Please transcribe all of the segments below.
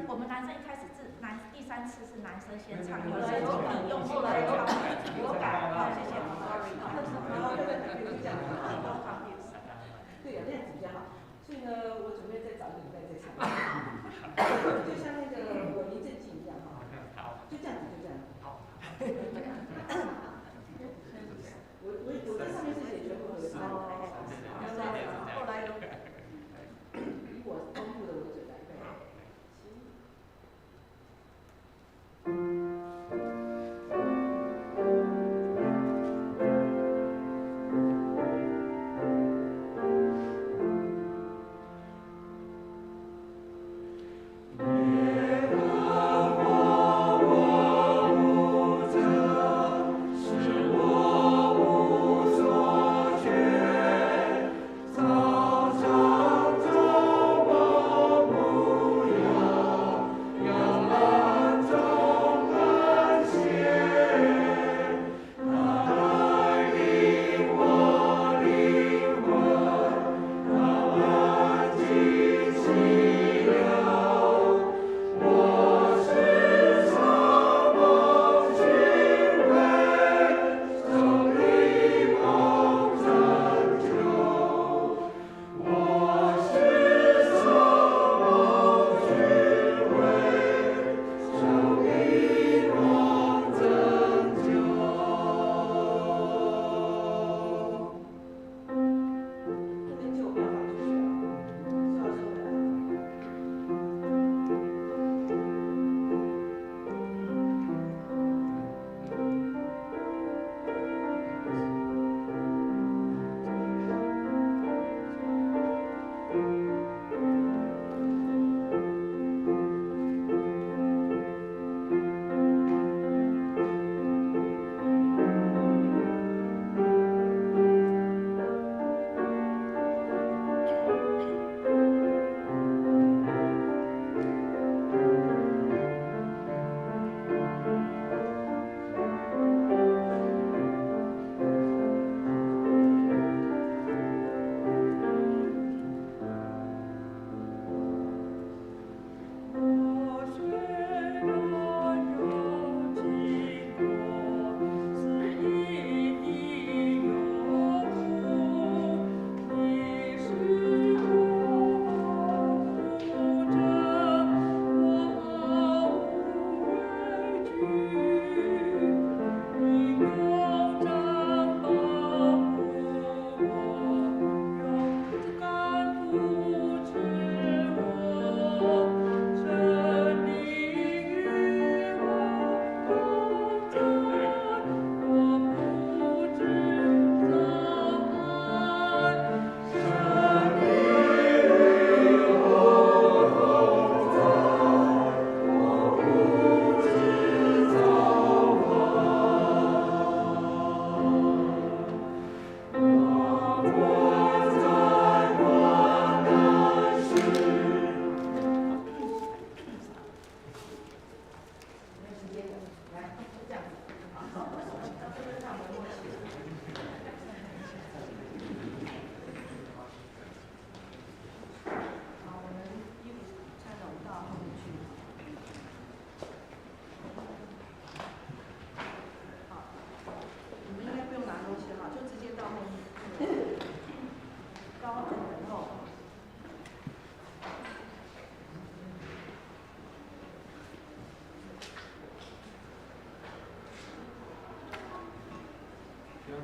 我们男生一开始第3次是男生先唱，有人用后来有改，谢谢。对呀，那样子比较好。所以呢，我准备再找一个礼拜再唱。就像那个我林正敬一样哈。好。就这样子，就这样。好。我在上面是写全部合唱。后来有改。以我公布的为准来。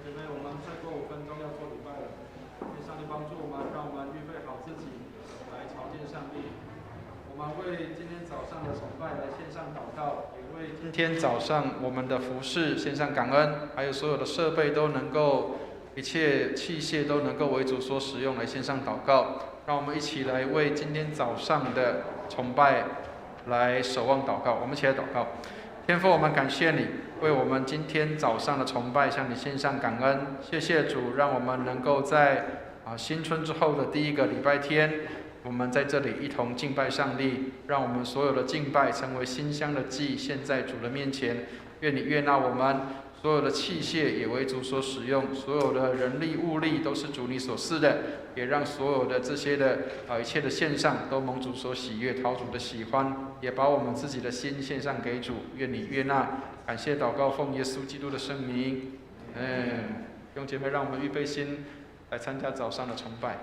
姐妹，我们再过5分钟要做礼拜了，愿上帝帮助我们，让我们预备好自己来朝见上帝。我们为今天早上的崇拜来献上祷告，也为今天早上我们的服事献上感恩，还有所有的设备都能够，一切器械都能够为主所使用，来献上祷告。让我们一起来为今天早上的崇拜来守望祷告。我们一起来祷告。天父，我们感谢你，为我们今天早上的崇拜向你献上感恩。谢谢主，让我们能够在新春之后的第一个礼拜天，我们在这里一同敬拜上帝，让我们所有的敬拜成为馨香的祭，献在主的面前。愿你悦纳我们所有的器械也为主所使用，所有的人力物力都是主你所赐的，也让所有的这些的一切的献上都蒙主所喜悦，讨主的喜欢，也把我们自己的心献上给主，愿你悦纳。感谢祷告，奉耶稣基督的圣名，弟兄姐妹，让我们预备心来参加早上的崇拜。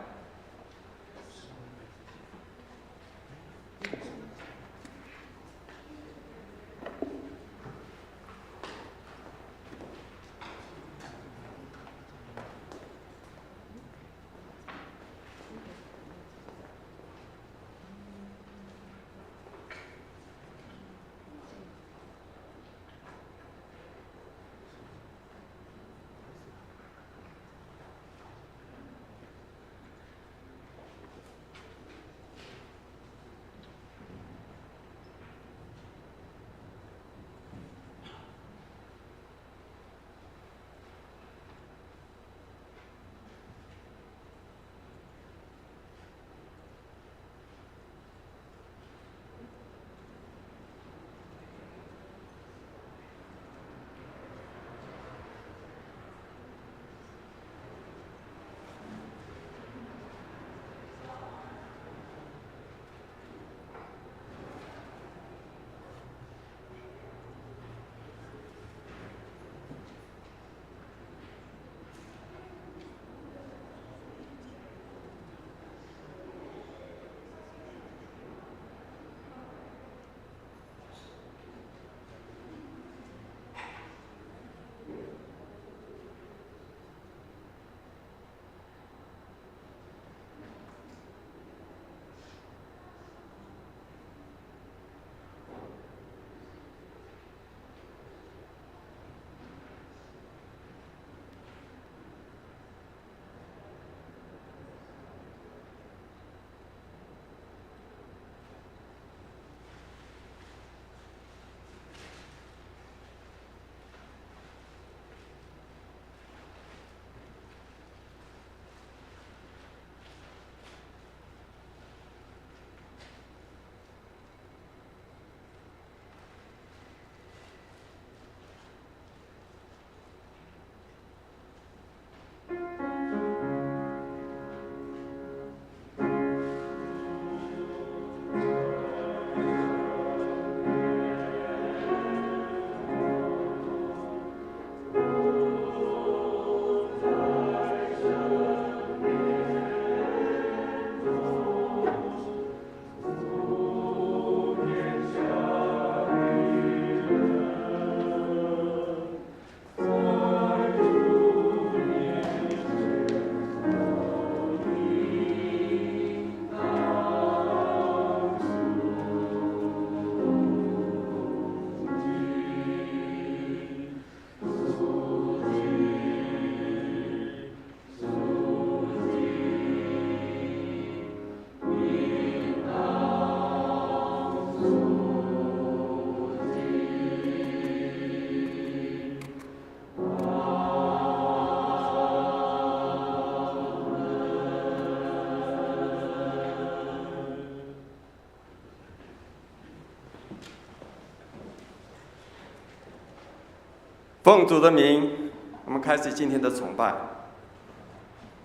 奉主的名，我们开始今天的崇拜，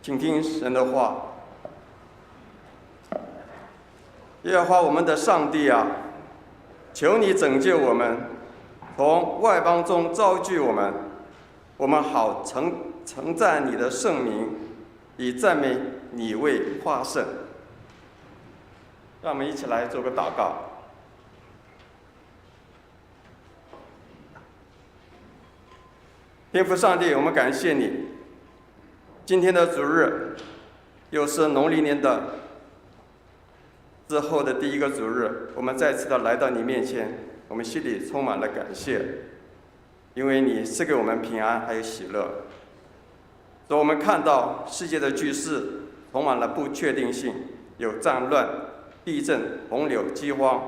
请听神的话。耶和华我们的上帝啊，求你拯救我们，从外邦中招聚我们，我们好称赞你的圣名，以赞美你为夸胜。让我们一起来做个祷告。天父上帝，我们感谢你，今天的主日又是农历年的之后的第一个主日，我们再次的来到你面前，我们心里充满了感谢，因为你赐给我们平安还有喜乐。所以我们看到世界的局势充满了不确定性，有战乱、地震、洪流、饥荒。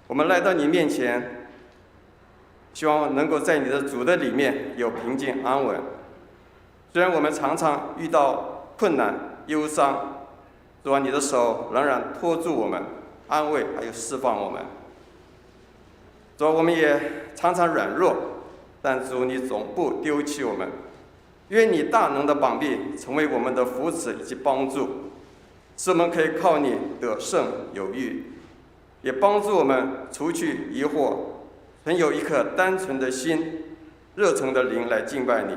我们来到你面前，希望能够在你的主的里面有平静安稳。虽然我们常常遇到困难、忧伤，主啊，你的手仍然托住我们，安慰还有释放我们。主啊，我们也常常软弱，但主你总不丢弃我们。愿你大能的膀臂成为我们的扶持以及帮助，使我们可以靠你得胜有余，也帮助我们除去疑惑，存有一颗单纯的心、热诚的灵来敬拜你。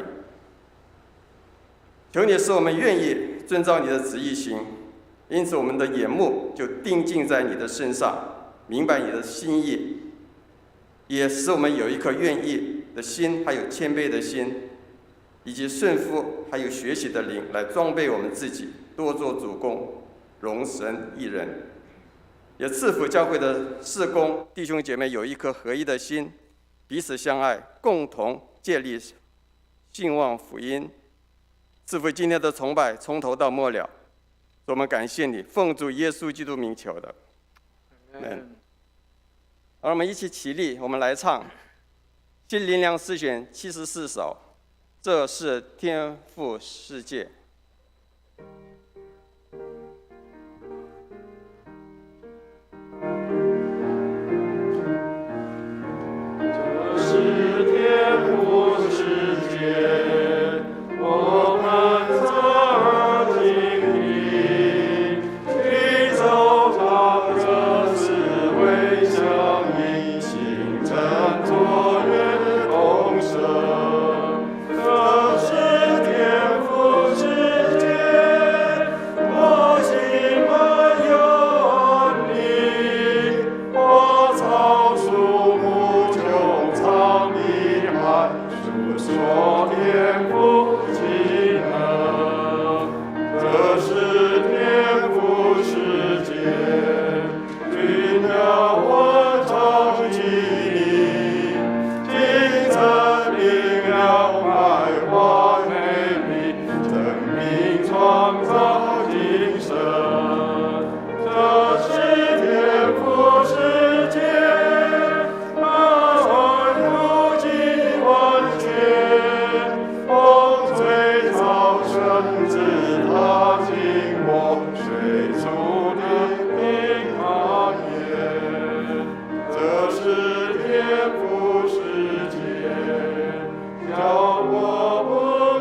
求你使我们愿意遵照你的旨意行，因此我们的眼目就定睛在你的身上，明白你的心意，也使我们有一颗愿意的心，还有谦卑的心，以及顺服还有学习的灵，来装备我们自己，多做主工，荣神益人。也赐福教会的事工弟兄姐妹有一颗合一的心，彼此相爱，共同建立兴旺福音。赐福今天的崇拜从头到末了，我们感谢你，奉主耶稣基督名求的。而我们一起起立，我们来唱新灵粮诗选74首，这是天父世界。这是天父世界，我们侧听你，你走他各思维相应，形成作愿共生。这是天父世界，我心满有安宁，我草树木穹苍弥漫，述说天父奇能。这是天父世界，君鸟我常记你，精神明了百花美丽，生命创造精神。这是天父世界，爱如今完全，风吹草生枝，他经我水出的平安言。这是天父世界，叫我不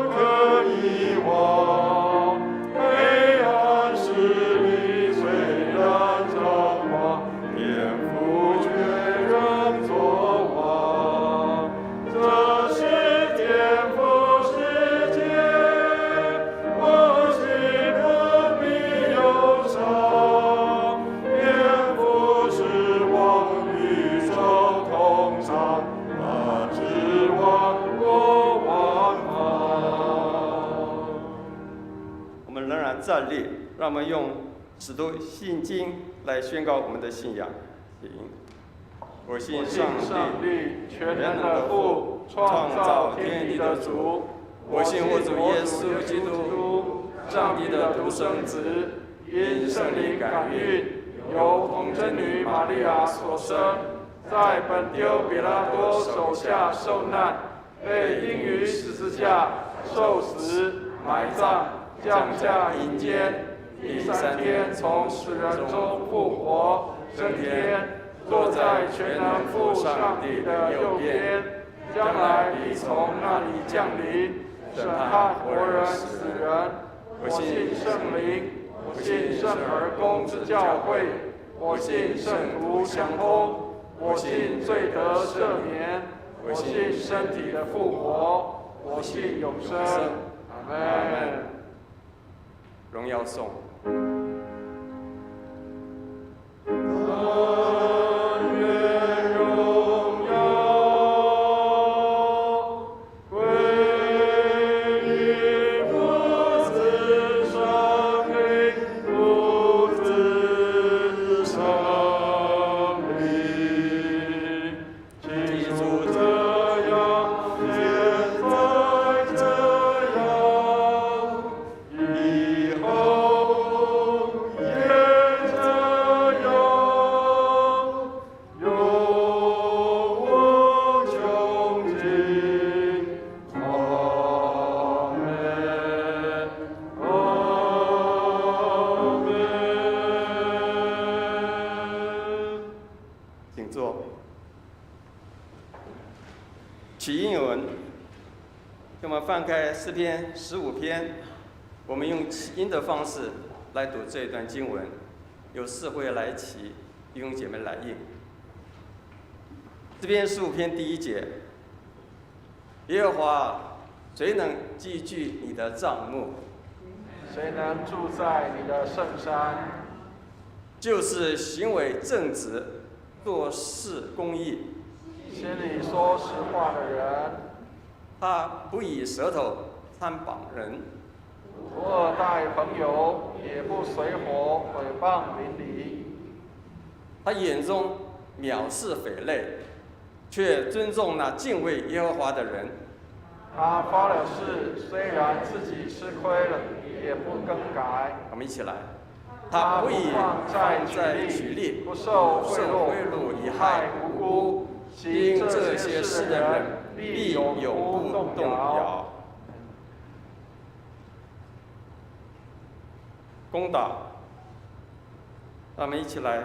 可遗忘。黑暗势力虽然张狂，天父却仍作王。这是天父世界，我心何必忧伤？天父是王，宇宙通常，他指望过万方。我们仍然站立，让我们用使徒信经来宣告我们的信仰。请，我信上帝，全能的父，创造天地的主。我信我主耶稣基督，上帝的独生子，因圣灵感孕，由童贞女玛利亚所生，在本丢彼拉多手下受难，被钉于十字架，受死，埋葬，降下阴间，第3天从死人中复活，升天，坐在全能父上帝的右边，将来必从那里降临，审判活人死人。我信圣灵，我信圣而公之教会，我信圣徒相通，我信罪得赦免，我信身体的复活，我信永生。阿们。荣耀颂。以后起因文，我们翻开诗篇15篇，我们用起因的方式来读这一段经文，由四位来起，弟兄姐妹来应。诗篇15篇第1节，耶和华，谁能寄居你的帐幕？谁能住在你的圣山？就是行为正直，做事公义，心里说实话的人。他不以舌头参绑人，不恶待朋友，也不随伙毁谤邻里。他眼中藐视匪类，却尊重那敬畏耶和华的人。他发了誓，虽然自己吃亏了，也不更改。我们一起来，他不以放在举例，不受贿赂，以害无辜。行这些事的人，必永不动摇。攻打，让我们一起来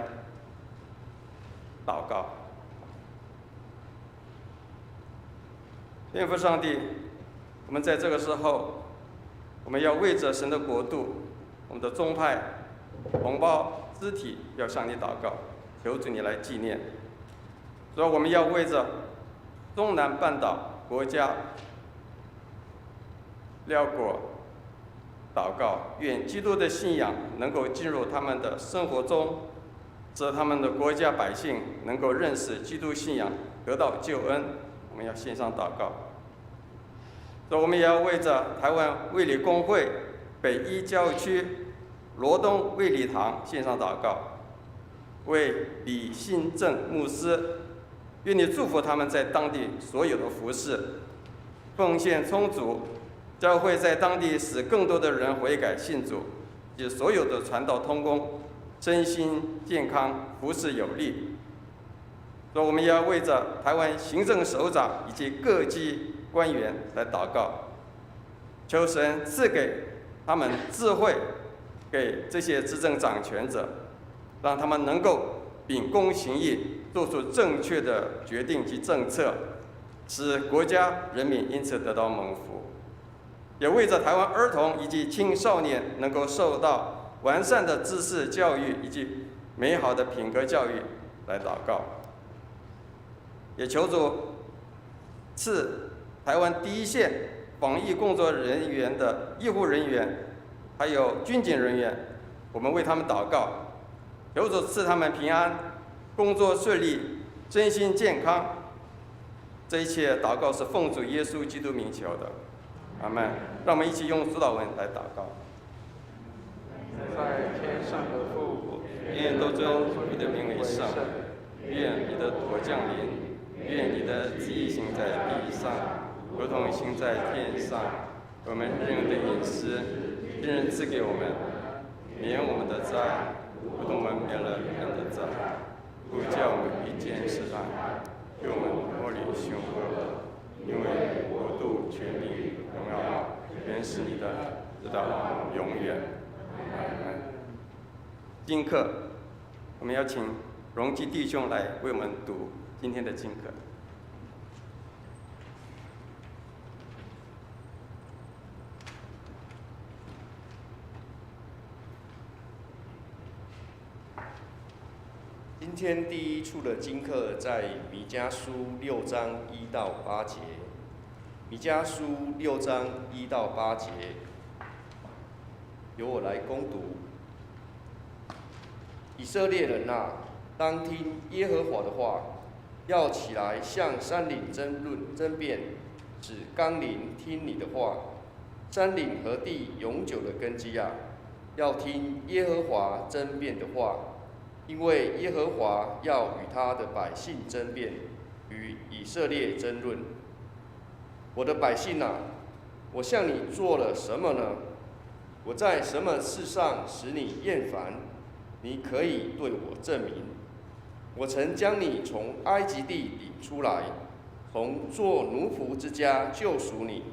祷告。天父上帝，我们在这个时候，我们要为着神的国度，我们的宗派、同胞、肢体，要向你祷告，求主你来纪念。所以我们要为着中南半岛国家辽国祷告，愿基督的信仰能够进入他们的生活中，使他们的国家百姓能够认识基督信仰，得到救恩。我们要献上祷告。所以我们也要为着台湾卫理公会北一教区罗东卫理堂献上祷告，为李信正牧师，愿你祝福他们在当地所有的服事，奉献充足，教会在当地使更多的人悔改信主，使所有的传道同工身心健康，服事有力。所以我们也要为着台湾行政首长以及各级官员来祷告，求神赐给他们智慧，给这些执政掌权者，让他们能够秉公行义，做出正确的决定及政策，使国家人民因此得到蒙福。也为着台湾儿童以及青少年能够受到完善的知识教育以及美好的品格教育来祷告。也求主赐台湾第一线防疫工作人员的医护人员，还有军警人员，我们为他们祷告，求主赐他们平安，工作顺利，身心健康。这一切祷告是奉主耶稣基督名求的，阿们。让我们一起用主祷文来祷告。在天上的父，愿都尊你的名为圣，愿你的国降临。愿你的旨意行在地上，如同行在天上。我们日用的饮食，今日赐给我们，免我们的债，如同我们免了人的债。不叫我们遇见试探，给我们脱离凶恶。因为国度、权力、荣耀，全是你的，直到永远。今课，我们要请荣基弟兄来为我们读今天的经课。今天第一处的经课在弥迦书6章1到8节。弥迦书6章1到8节，由我来攻读。以色列人啊，当听耶和华的话，要起来向山岭争辩，使冈陵听你的话。山岭和地永久的根基啊，要听耶和华争辩的话，因为耶和华要与他的百姓争辩，与以色列争论。我的百姓啊，我向你做了什么呢？我在什么事上使你厌烦？你可以对我证明。我曾将你从埃及地领出来，从做奴仆之家救赎你。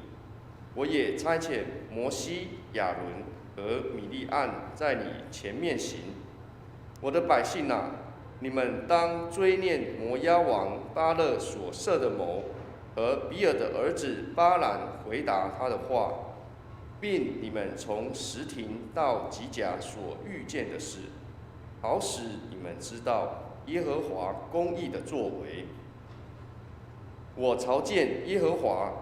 我也差遣摩西、亚伦和米利暗在你前面行。我的百姓啊，你们当追念摩押王巴勒所设的谋，和比尔的儿子巴兰回答他的话，并你们从什亭到吉甲所遇见的事，好使你们知道耶和华公义的作为。我朝见耶和华，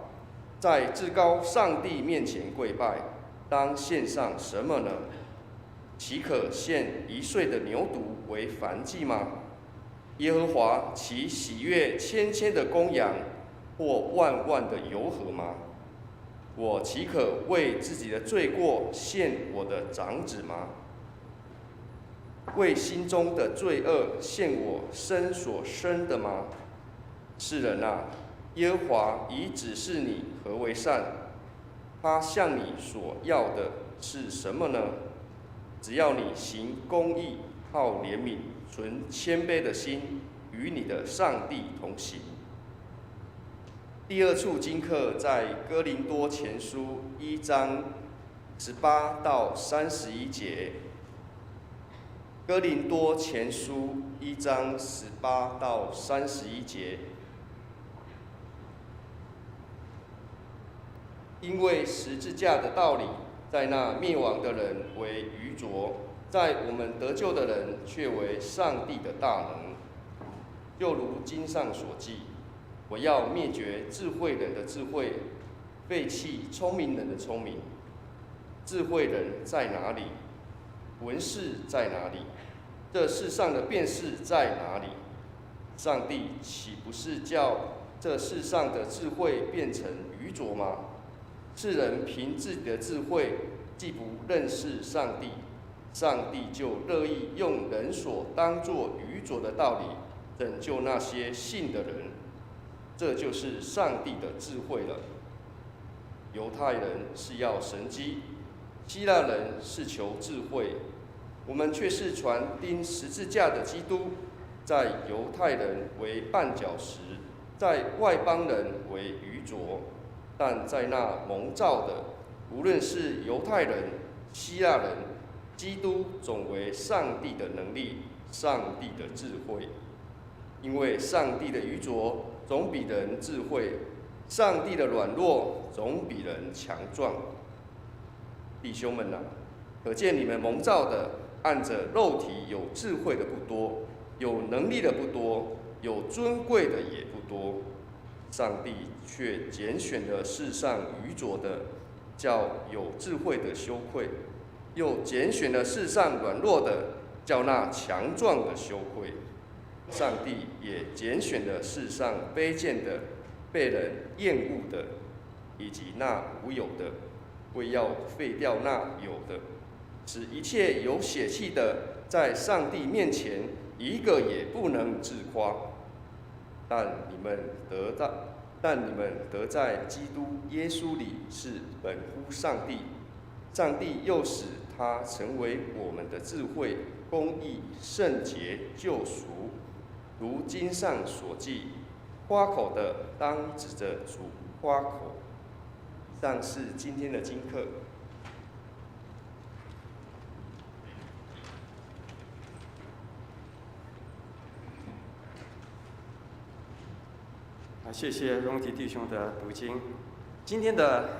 在至高上帝面前跪拜，当献上什么呢？岂可献1岁的牛犊为燔祭吗？耶和华岂喜悦千千的公羊，或万万的油和吗？我岂可为自己的罪过献我的长子吗？为心中的罪恶献我身所生的吗？世人啊，耶和华已指示你何为善，他向你所要的是什么呢？只要你行公义，好怜悯，存谦卑的心，与你的上帝同行。第二处经课在哥林多前书1章18到31节。哥林多前书1章18到31节。因为十字架的道理，在那灭亡的人为愚拙，在我们得救的人却为上帝的大能。就如经上所记，我要灭绝智慧人的智慧，废弃聪明人的聪明。智慧人在哪里？文士在哪里？这世上的辩士在哪里？上帝岂不是叫这世上的智慧变成愚拙吗？世人凭自己的智慧，既不认识上帝，上帝就乐意用人所当作愚拙的道理，拯救那些信的人。这就是上帝的智慧了。犹太人是要神迹，希腊人是求智慧，我们却是传钉十字架的基督，在犹太人为绊脚石，在外邦人为愚拙。但在那蒙召的，无论是犹太人、希腊人，基督总为上帝的能力，上帝的智慧。因为上帝的愚拙总比人智慧，上帝的软弱总比人强壮。弟兄们啊，可见你们蒙召的，按着肉体有智慧的不多，有能力的不多，有尊贵的也不多。上帝却拣选了世上愚拙的，叫有智慧的羞愧；又拣选了世上软弱的，叫那强壮的羞愧。上帝也拣选了世上卑贱的、被人厌恶的，以及那无有的，为要废掉那有的，使一切有血气的，在上帝面前一个也不能自夸。但你们得在基督耶稣里是本乎上帝，上帝又使他成为我们的智慧、公义、圣洁、救赎。如经上所记，夸口的当指着主夸口。上是今天的经课。谢谢荣体弟兄的读经。今天的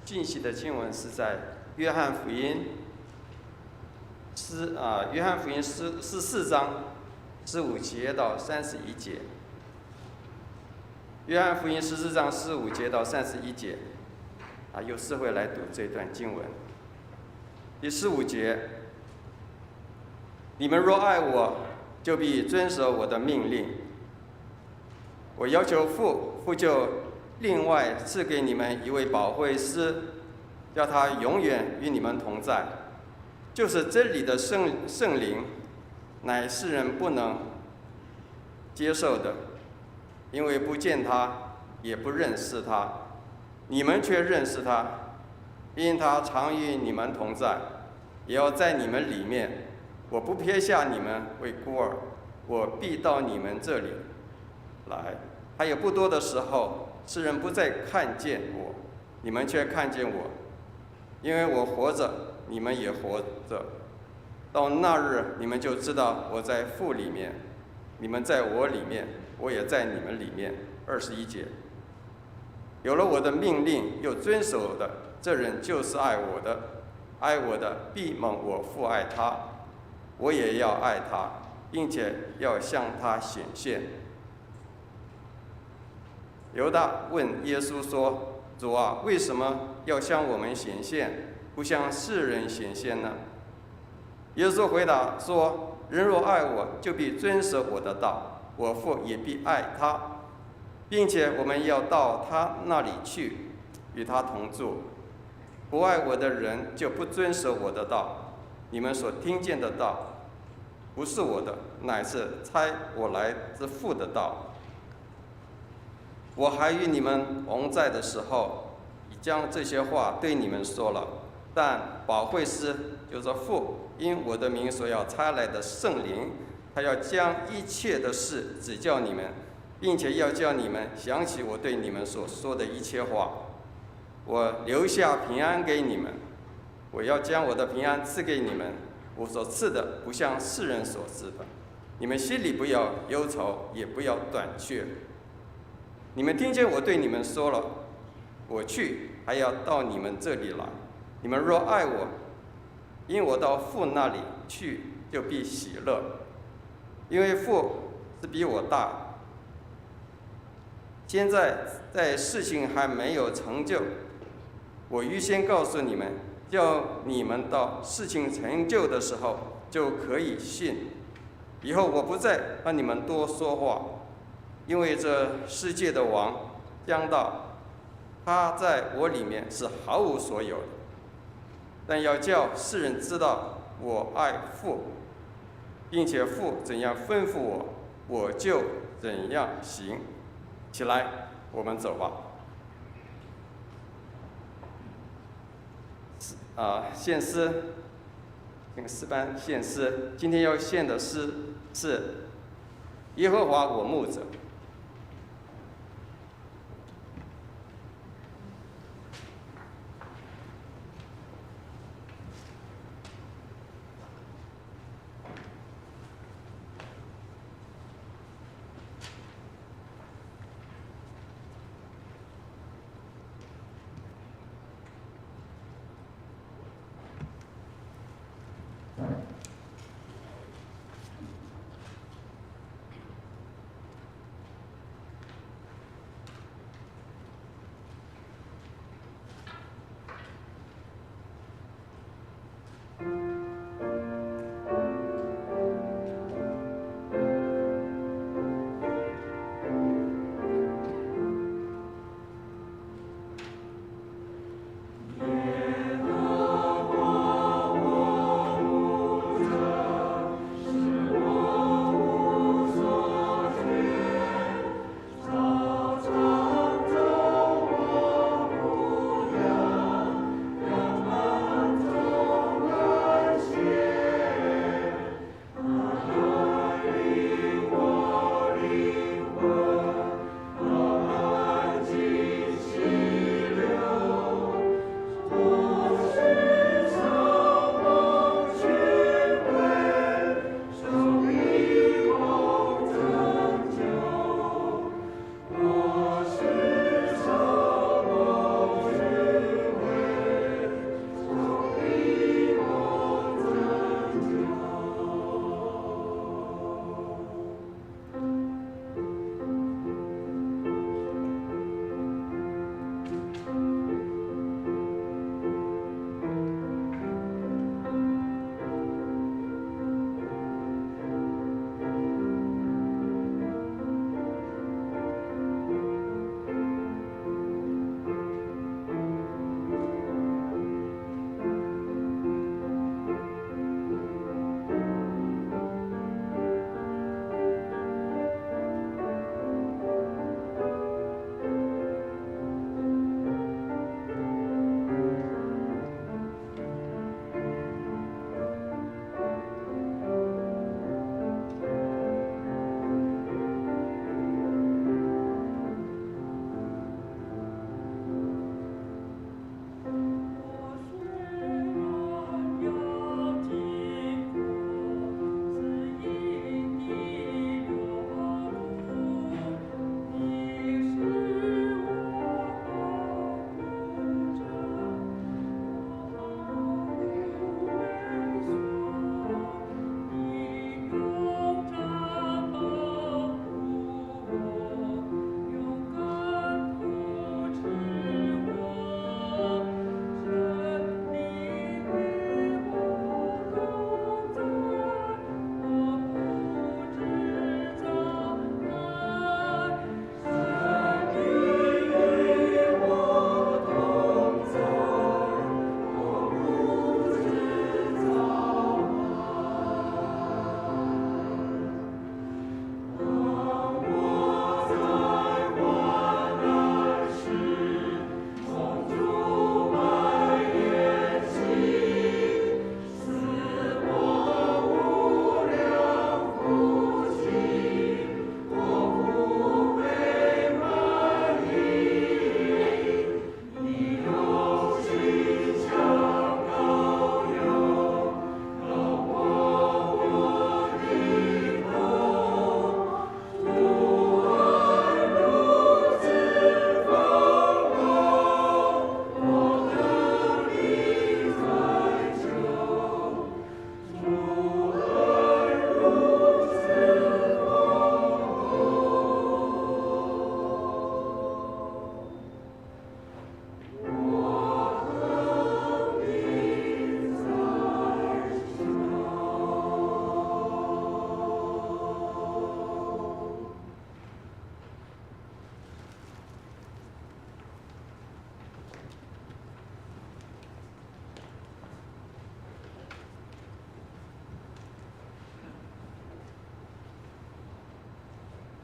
信息的经文是在约翰福音14章15节到31节。约翰福音14章15节到31节，有时会来读这段经文。第15节，你们若爱我，就必遵守我的命令。我要求父就另外赐给你们一位保惠师，叫他永远与你们同在，就是真理的圣灵，乃世人不能接受的，因为不见他，也不认识他。你们却认识他，因他常与你们同在，也要在你们里面。我不撇下你们为孤儿，我必到你们这里来。还有不多的时候，世人不再看见我，你们却看见我，因为我活着，你们也活着。到那日，你们就知道我在父里面，你们在我里面，我也在你们里面。21节，有了我的命令又遵守的，这人就是爱我的。爱我的必蒙我父爱他，我也要爱他，并且要向他显现。犹大问耶稣说：“主啊，为什么要向我们显现，不向世人显现呢？”耶稣回答说：“人若爱我，就必遵守我的道，我父也必爱他，并且我们要到他那里去，与他同住。不爱我的人就不遵守我的道。你们所听见的道，不是我的，乃是差我来之父的道。我还与你们同在的时候，已将这些话对你们说了。但保惠师，就是父因我的名所要差来的圣灵，他要将一切的事指教你们，并且要叫你们想起我对你们所说的一切话。我留下平安给你们，我要将我的平安赐给你们。我所赐的不像世人所赐的。你们心里不要忧愁，也不要短缺。你们听见我对你们说了，我去还要到你们这里来。你们若爱我，因我到父那里去，就必喜乐，因为父是比我大。现在在事情还没有成就，我预先告诉你们，叫你们到事情成就的时候就可以信。以后我不再和你们多说话，因为这世界的王将到，他在我里面是毫无所有的。但要叫世人知道我爱父，并且父怎样吩咐我，我就怎样行。起来，我们走吧。献诗，那个诗班献诗。今天要献的诗是耶和华我牧者。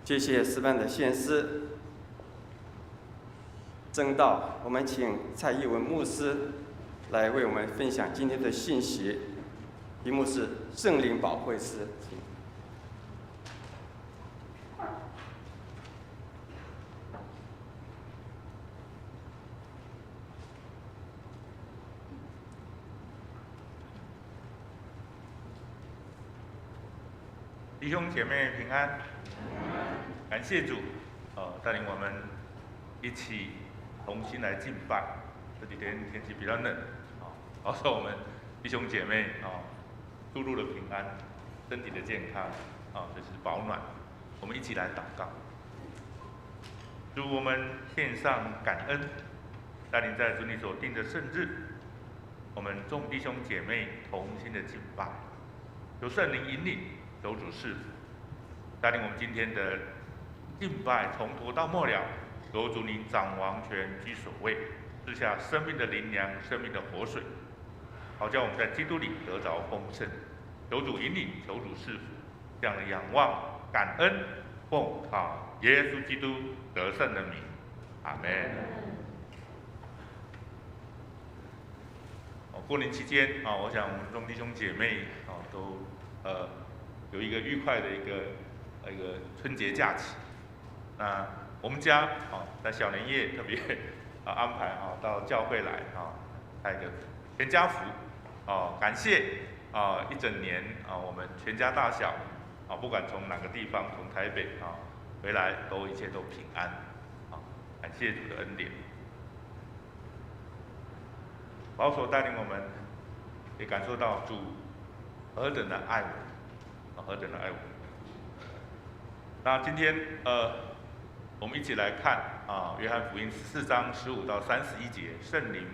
谢谢诗班的献诗。正道，我们请蔡义文牧师来为我们分享今天的信息，题目是圣灵保惠师。弟兄姐妹平安，感谢主，带领我们一起同心来敬拜。这几天天气比较冷，保守我们弟兄姐妹出入的平安，身体的健康，随时保暖。我们一起来祷告，主，我们献上感恩，带领在主你所定的圣日，我们众弟兄姐妹同心的敬拜，由圣灵引领。求主赐福，带领我们今天的敬拜从头到末了，求主你掌王权居首位，赐下生命的灵粮、生命的活水，好叫我们在基督里得着丰盛。求主引领，求主赐福，这样的仰望、感恩，奉靠耶稣基督得胜的名，阿门。过年期间我想我们众弟兄姐妹都有一个愉快的一个春节假期。那我们家在小年夜特别安排到教会来开一个全家福感谢一整年我们全家大小不管从哪个地方，从台北回来一切都平安感谢主的恩典，保守带领我们，也感受到主何等的爱我们。何等的爱我！那今天我们一起来看约翰福音14章15到31节，圣灵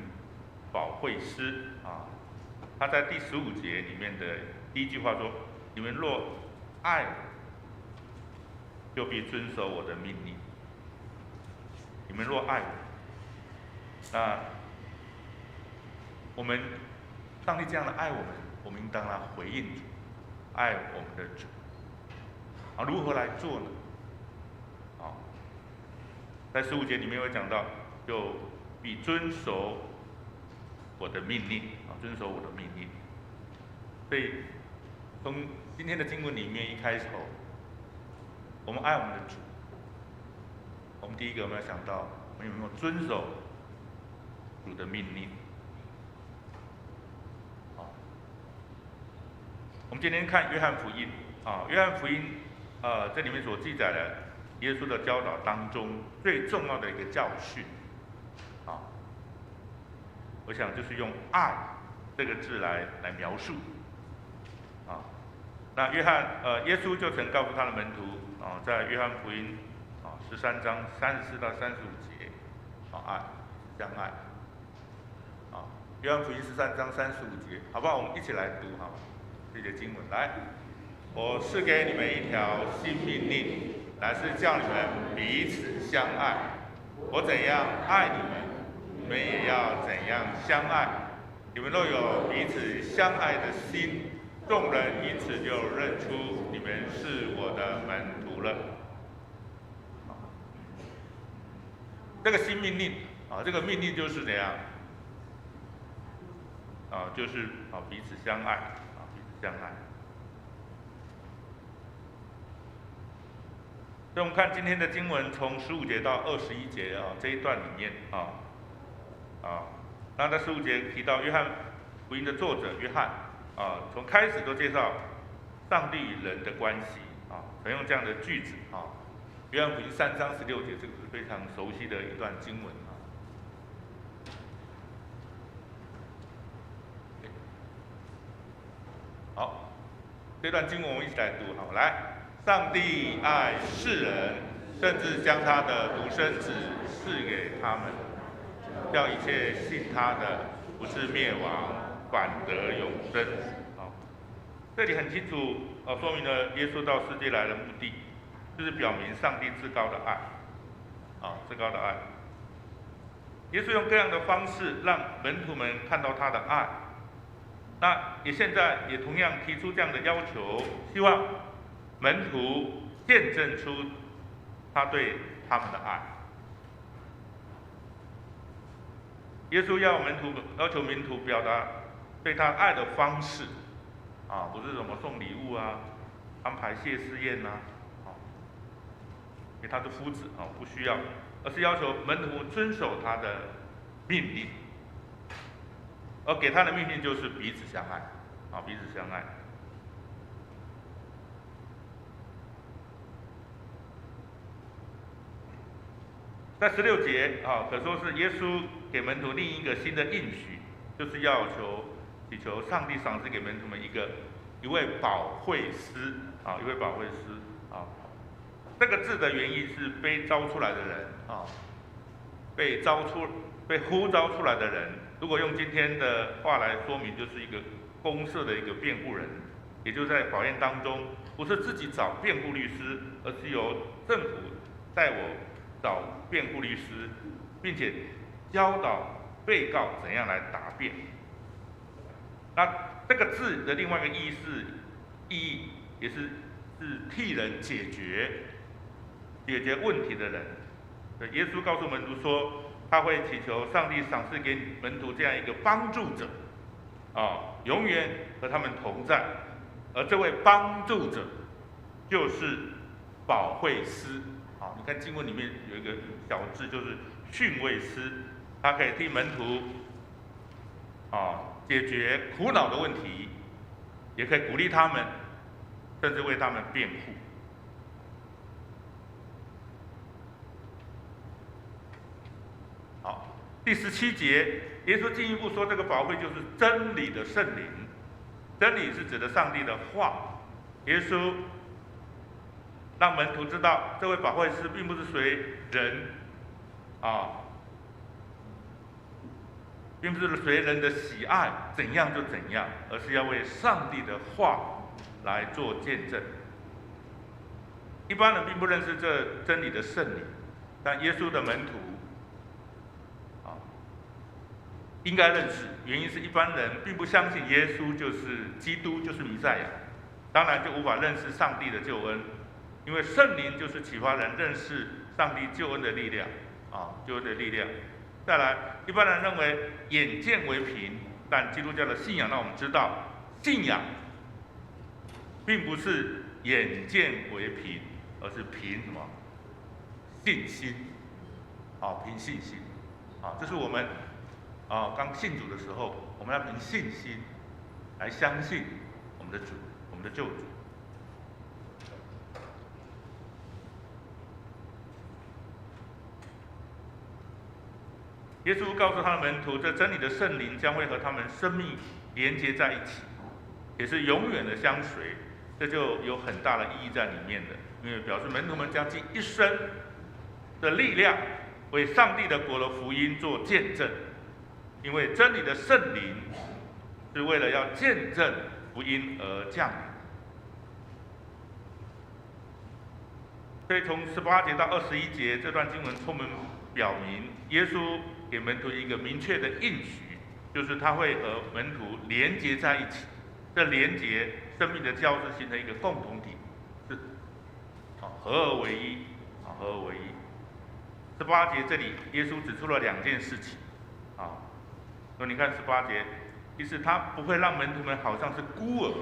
保惠师他在第15节里面的第一句话说：“你们若爱我，就必遵守我的命令。”你们若爱我，那我们上帝这样的爱我们，我们应当来回应主。爱我们的主如何来做呢？在15节里面有讲到，就必遵守我的命令遵守我的命令。所以从今天的经文里面一开头，我们爱我们的主，我们第一个我们要想到，我们有没有遵守主的命令？我们今天看约翰福音约翰福音这里面所记载的耶稣的教导当中最重要的一个教训我想就是用爱这个字来描述那耶稣就曾告诉他的门徒在约翰福音13章34到35节爱相爱约翰福音13章35节，好不好？我们一起来读这节经文来，我赐给你们一条新命令，乃是叫你们彼此相爱。我怎样爱你们，你们也要怎样相爱。你们若有彼此相爱的心，众人因此就认出你们是我的门徒了。这个新命令这个命令就是怎样就是彼此相爱。相爱。所以我们看今天的经文，从15节到21节这一段里面那在15节提到约翰福音的作者约翰从开始都介绍上帝与人的关系采用这样的句子约翰福音3章16节，这个是非常熟悉的一段经文好，这段经文我们一起来读来，上帝爱世人，甚至将他的独生子赐给他们，叫一切信他的不是灭亡，反得永生。这里很清楚说明了耶稣到世界来的目的，就是表明上帝至高的爱至高的爱。耶稣用各样的方式让门徒们看到他的爱。那现在也同样提出这样的要求，希望门徒见证出他对他们的爱。耶稣要求门徒表达对他爱的方式，不是什么送礼物啊，安排谢师宴啊，给他的夫子不需要，而是要求门徒遵守他的命令，而给他的命令就是彼此相爱，彼此相爱。在16节可说是耶稣给门徒另一个新的应许，就是祈求上帝赏赐给门徒们一位保惠师一位保惠师这个字的原意是被招出来的人被呼召出来的人。如果用今天的话来说明，就是一个公社的一个辩护人，也就是在法院当中，不是自己找辩护律师，而是由政府代我找辩护律师，并且教导被告怎样来答辩。那这个字的另外一个意义也是替人解决问题的人。耶稣告诉门徒说，他会祈求上帝赏赐给门徒这样一个帮助者，永远和他们同在。而这位帮助者就是保惠师。你看经文里面有一个小字，就是训慰师，他可以替门徒解决苦恼的问题，也可以鼓励他们，甚至为他们辩护。好，第17节，耶稣进一步说，这个保惠就是真理的圣灵。真理是指的上帝的话。耶稣让门徒知道，这位保惠师并不是随人并不是随人的喜爱怎样就怎样，而是要为上帝的话来做见证。一般人并不认识这真理的圣灵，但耶稣的门徒应该认识，原因是一般人并不相信耶稣就是基督，就是弥赛亚，当然就无法认识上帝的救恩。因为圣灵就是启发人认识上帝救恩的力量救恩的力量。再来，一般人认为眼见为凭，但基督教的信仰让我们知道，信仰并不是眼见为凭，而是凭什么？信心凭信心这是我们刚信主的时候，我们要凭信心来相信我们的主，我们的救主。耶稣告诉他的门徒，这真理的圣灵将会和他们生命连接在一起，也是永远的相随。这就有很大的意义在里面的，因为表示门徒们将尽一生的力量为上帝的国的福音做见证。因为真理的圣灵是为了要见证福音而降临。所以从18节到21节这段经文充分表明，耶稣给门徒一个明确的应许，就是他会和门徒连结在一起。这连结生命的交织形成一个共同体，是合而为一，合而为一。18节这里耶稣指出了2件事情所以你看18节，其实他不会让门徒们好像是孤儿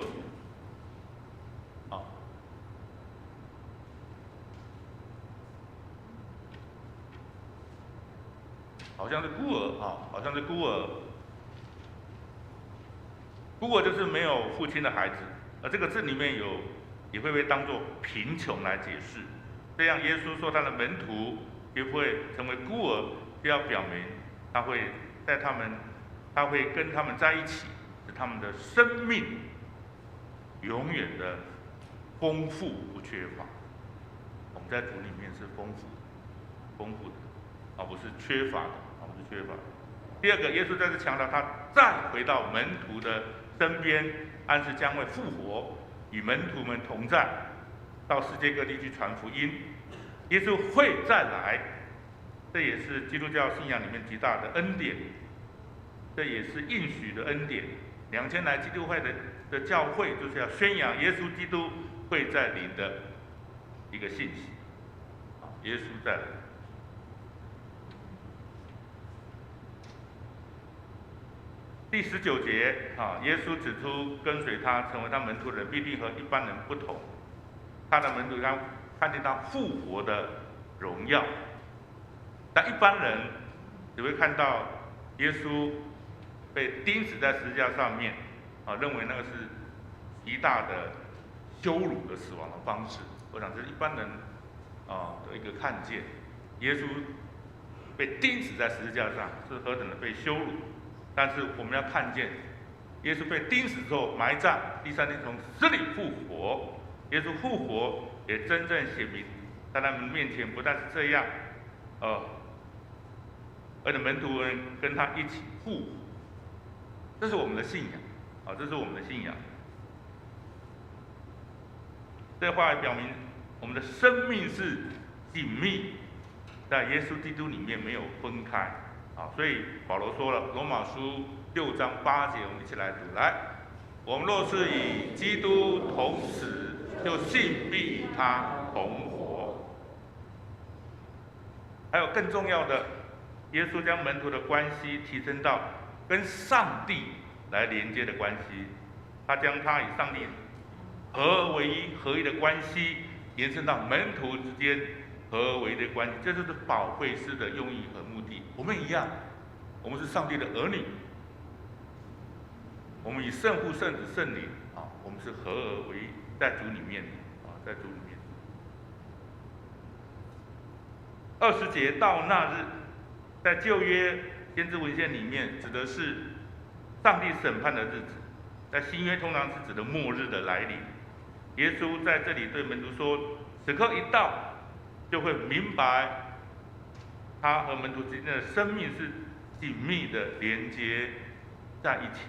好像是孤儿孤儿就是没有父亲的孩子，而这个字里面也会被当作贫穷来解释。这样耶稣说他的门徒也不会成为孤儿，就要表明他会跟他们在一起，使他们的生命永远的丰富不缺乏。我们在主里面是丰富的，而不是缺乏的，不是缺乏的。第二个，耶稣再次强调，他再回到门徒的身边，暗示将会复活，与门徒们同在，到世界各地去传福音。耶稣会再来，这也是基督教信仰里面极大的恩典，这也是应许的恩典。2000来基督会的教会就是要宣扬耶稣基督会再临的一个信息。耶稣再来。第19节耶稣指出，跟随他成为他门徒的人必定和一般人不同。他的门徒他看见他复活的荣耀，但一般人只会看到耶稣被钉死在十字架上面，认为那个是极大的羞辱的死亡的方式。我想这是一般人的一个看见，耶稣被钉死在十字架上是何等的被羞辱。但是我们要看见，耶稣被钉死之后埋葬，第3天从死里复活。耶稣复活也真正显明在他们面前，不但是这样，而且门徒们跟他一起复活，这是我们的信仰，这是我们的信仰。这话也表明我们的生命是紧密在耶稣基督里面，没有分开。所以保罗说了，罗马书6章8节，我们一起来读。来，我们若是与基督同死，就信必与他同活。还有更重要的，耶稣将门徒的关系提升到跟上帝来连接的关系，他将他与上帝合而为一、合一的关系延伸到门徒之间合而为一的关系，这就是保惠师的用意和目的。我们一样，我们是上帝的儿女，我们以圣父、圣子、圣灵我们是合而为一，在主里面在主里面。20节到那日，在旧约先知文献里面指的是上帝审判的日子，在新约通常是指的末日的来临。耶稣在这里对门徒说，此刻一到，就会明白他和门徒之间的生命是紧密的连接在一起。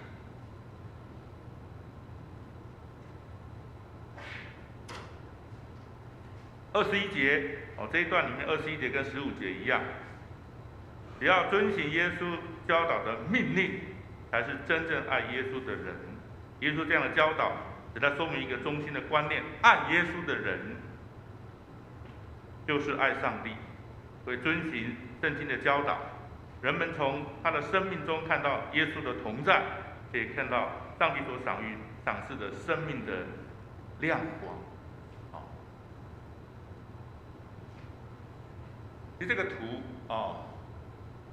21节这一段里面21节跟15节一样，只要遵行耶稣教导的命令，才是真正爱耶稣的人。耶稣这样的教导使他说明一个中心的观念：爱耶稣的人就是爱上帝。会遵行圣经的教导，人们从他的生命中看到耶稣的同在，可以看到上帝所赏赐的生命的亮光。其实这个图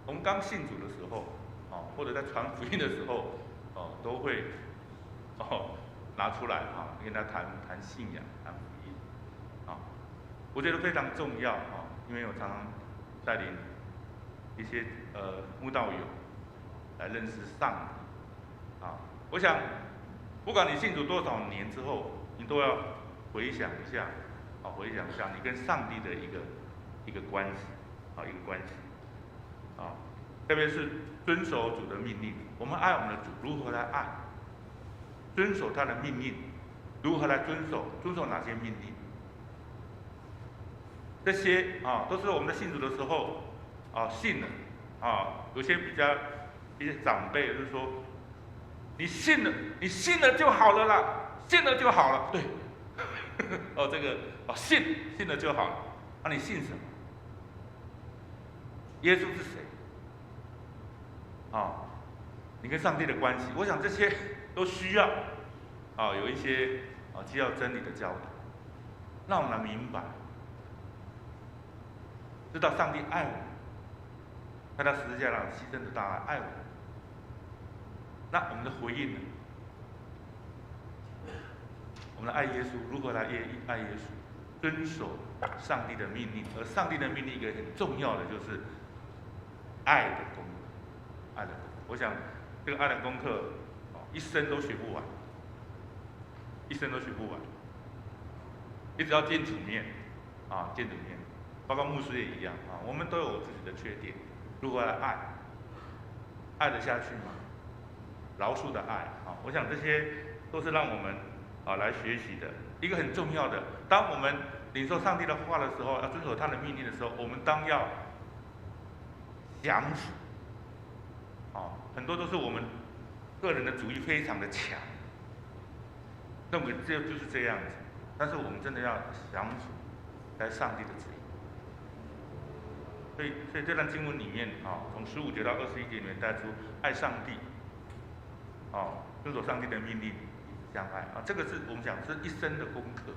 我们刚信主的时候或者在传福音的时候都会拿出来跟他谈信仰、谈福音我觉得非常重要因为我常常带领一些慕道友来认识上帝我想不管你信主多少年之后，你都要回想一下你跟上帝的一个关系特别是遵守主的命令。我们爱我们的主，如何来爱？遵守他的命令，如何来遵守？遵守哪些命令？这些都是我们的信主的时候信了有些一些长辈就是说，你信了就好了啦，信了就好了。对，这个信了就好了。你信什么？耶稣是谁？你跟上帝的关系，我想这些都需要有一些基要真理的教导，让我们来明白，知道上帝爱我们，他在十字架上牺牲的大爱我们。那我们的回应呢？我们的爱耶稣，如何来爱耶稣？遵守上帝的命令，而上帝的命令一个很重要的就是爱的功课，爱的功课。我想这个爱的功课一生都学不完，一生都学不完。你只要见主面见主面，包括牧师也一样我们都有自己的缺点，如何来爱得下去吗？饶恕的爱我想这些都是让我们来学习的。一个很重要的，当我们领受上帝的话的时候，要遵守他的命令的时候，我们当要降服很多都是我们个人的主义非常的强，认为这就是这样子，但是我们真的要降服在上帝的旨意。所以这段经文里面从15节到21节里面带出爱上帝，遵守上帝的命令，相爱这个是我们讲是一生的功课，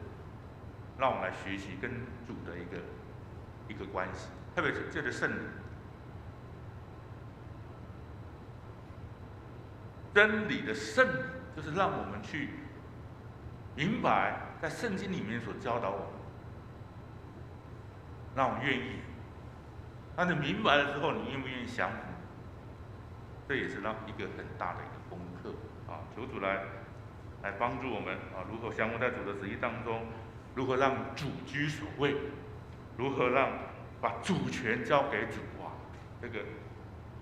让我们来学习跟主的一个关系，特别是借着圣灵。真理的圣灵就是让我们去明白在圣经里面所教导我们，让我们愿意。当你明白了之后，你愿不愿意降服？这也是让一个很大的一个功课求主来帮助我们如何降服在主的旨意当中，如何让主居首位，如何让把主权交给主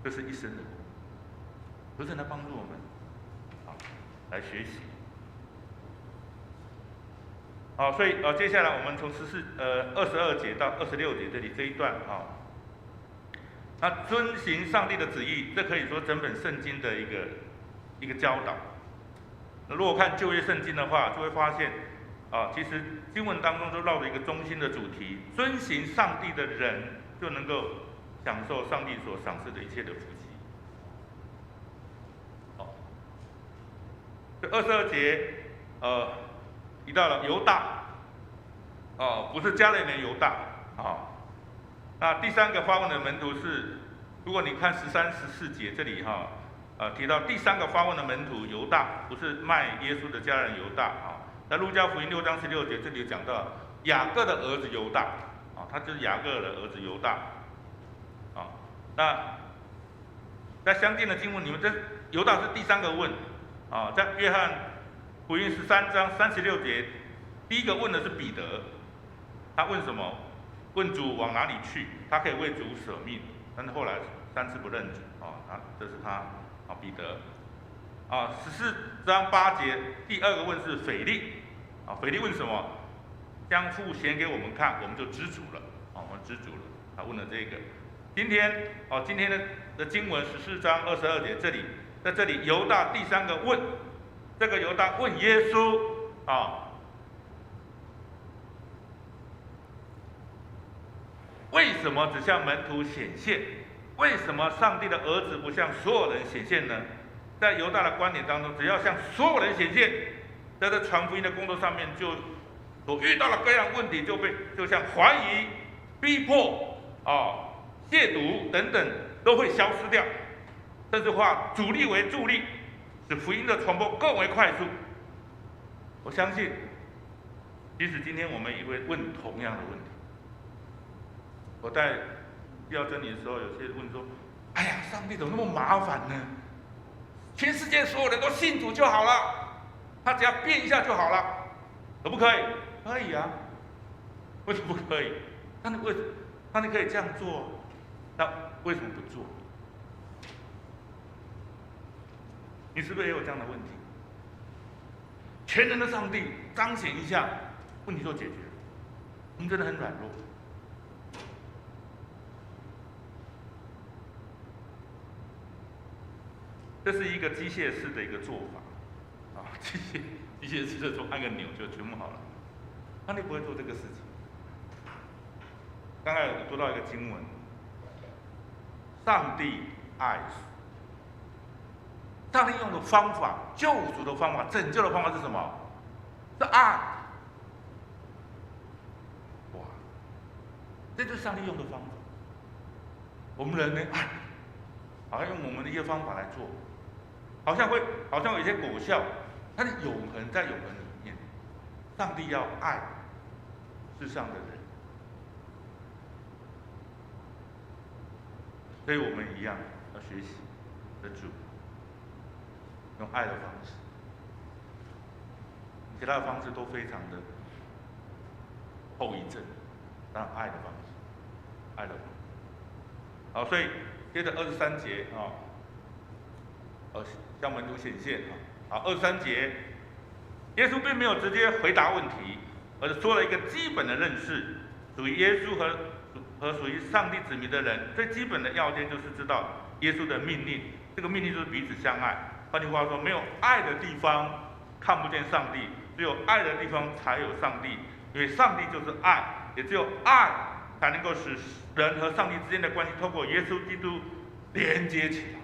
这是一生的功课。求神来帮助我们来学习。所以接下来我们从22节到26节这一段那遵行上帝的旨意，这可以说整本圣经的一个教导。如果看旧约圣经的话，就会发现其实经文当中都绕着一个中心的主题：遵行上帝的人就能够享受上帝所赏赐的一切的福气。这22节提到了犹大不是加利利犹大那第三个发问的门徒是，如果你看13、14节这里提到第三个发问的门徒犹大，不是卖耶稣的家人犹大在路加福音6章16节这里讲到雅各的儿子犹大他就是雅各的儿子犹大那在相近的经文里面，这犹大是第三个问在约翰福音13章36节，第一个问的是彼得，他问什么？问主往哪里去？他可以为主舍命，但是后来3次不认主这是他彼得14章8节，第二个问是腓利腓利问什么？将父显给我们看，我们就知足了我们知足了。他问了这个。今天的经文14章22节在这里犹大第三个问，这个犹大问耶稣为什么只向门徒显现？为什么上帝的儿子不向所有人显现呢？在犹大的观点当中，只要向所有人显现，在这传福音的工作上面，就所遇到的各样问题就像怀疑、逼迫亵渎等等都会消失掉，甚至化阻力为助力，使福音的传播更为快速。我相信，即使今天我们也会问同样的问题。我在必要真理的时候，有些人问说：“哎呀，上帝怎么那么麻烦呢？全世界所有人都信主就好了，他只要变一下就好了，可不可以？可以啊，为什么不可以？那你可以这样做，那为什么不做？你是不是也有这样的问题？全能的上帝彰显一下，问题就解决了。我们真的很软弱。”这是一个机械式的一个做法机械式的说按个钮就全部好了，上帝不会做这个事情。刚才有读到一个经文，上帝爱，上帝用的方法，救赎的方法，拯救的方法是什么？是爱。哇，这就是上帝用的方法。我们人呢，好像用我们的一些方法来做。好像有一些果效，它的永恒在永恒里面。上帝要爱世上的人，所以我们一样要学习的主，用爱的方式，其他的方式都非常的后遗症，但爱的方式，爱的方式。好，所以接着23节向门徒显现23节，耶稣并没有直接回答问题，而是说了一个基本的认识，属于耶稣和属于上帝子民的人最基本的要件就是知道耶稣的命令，这个命令就是彼此相爱。换句话说，没有爱的地方看不见上帝，只有爱的地方才有上帝，因为上帝就是爱，也只有爱才能够使人和上帝之间的关系透过耶稣基督连接起来。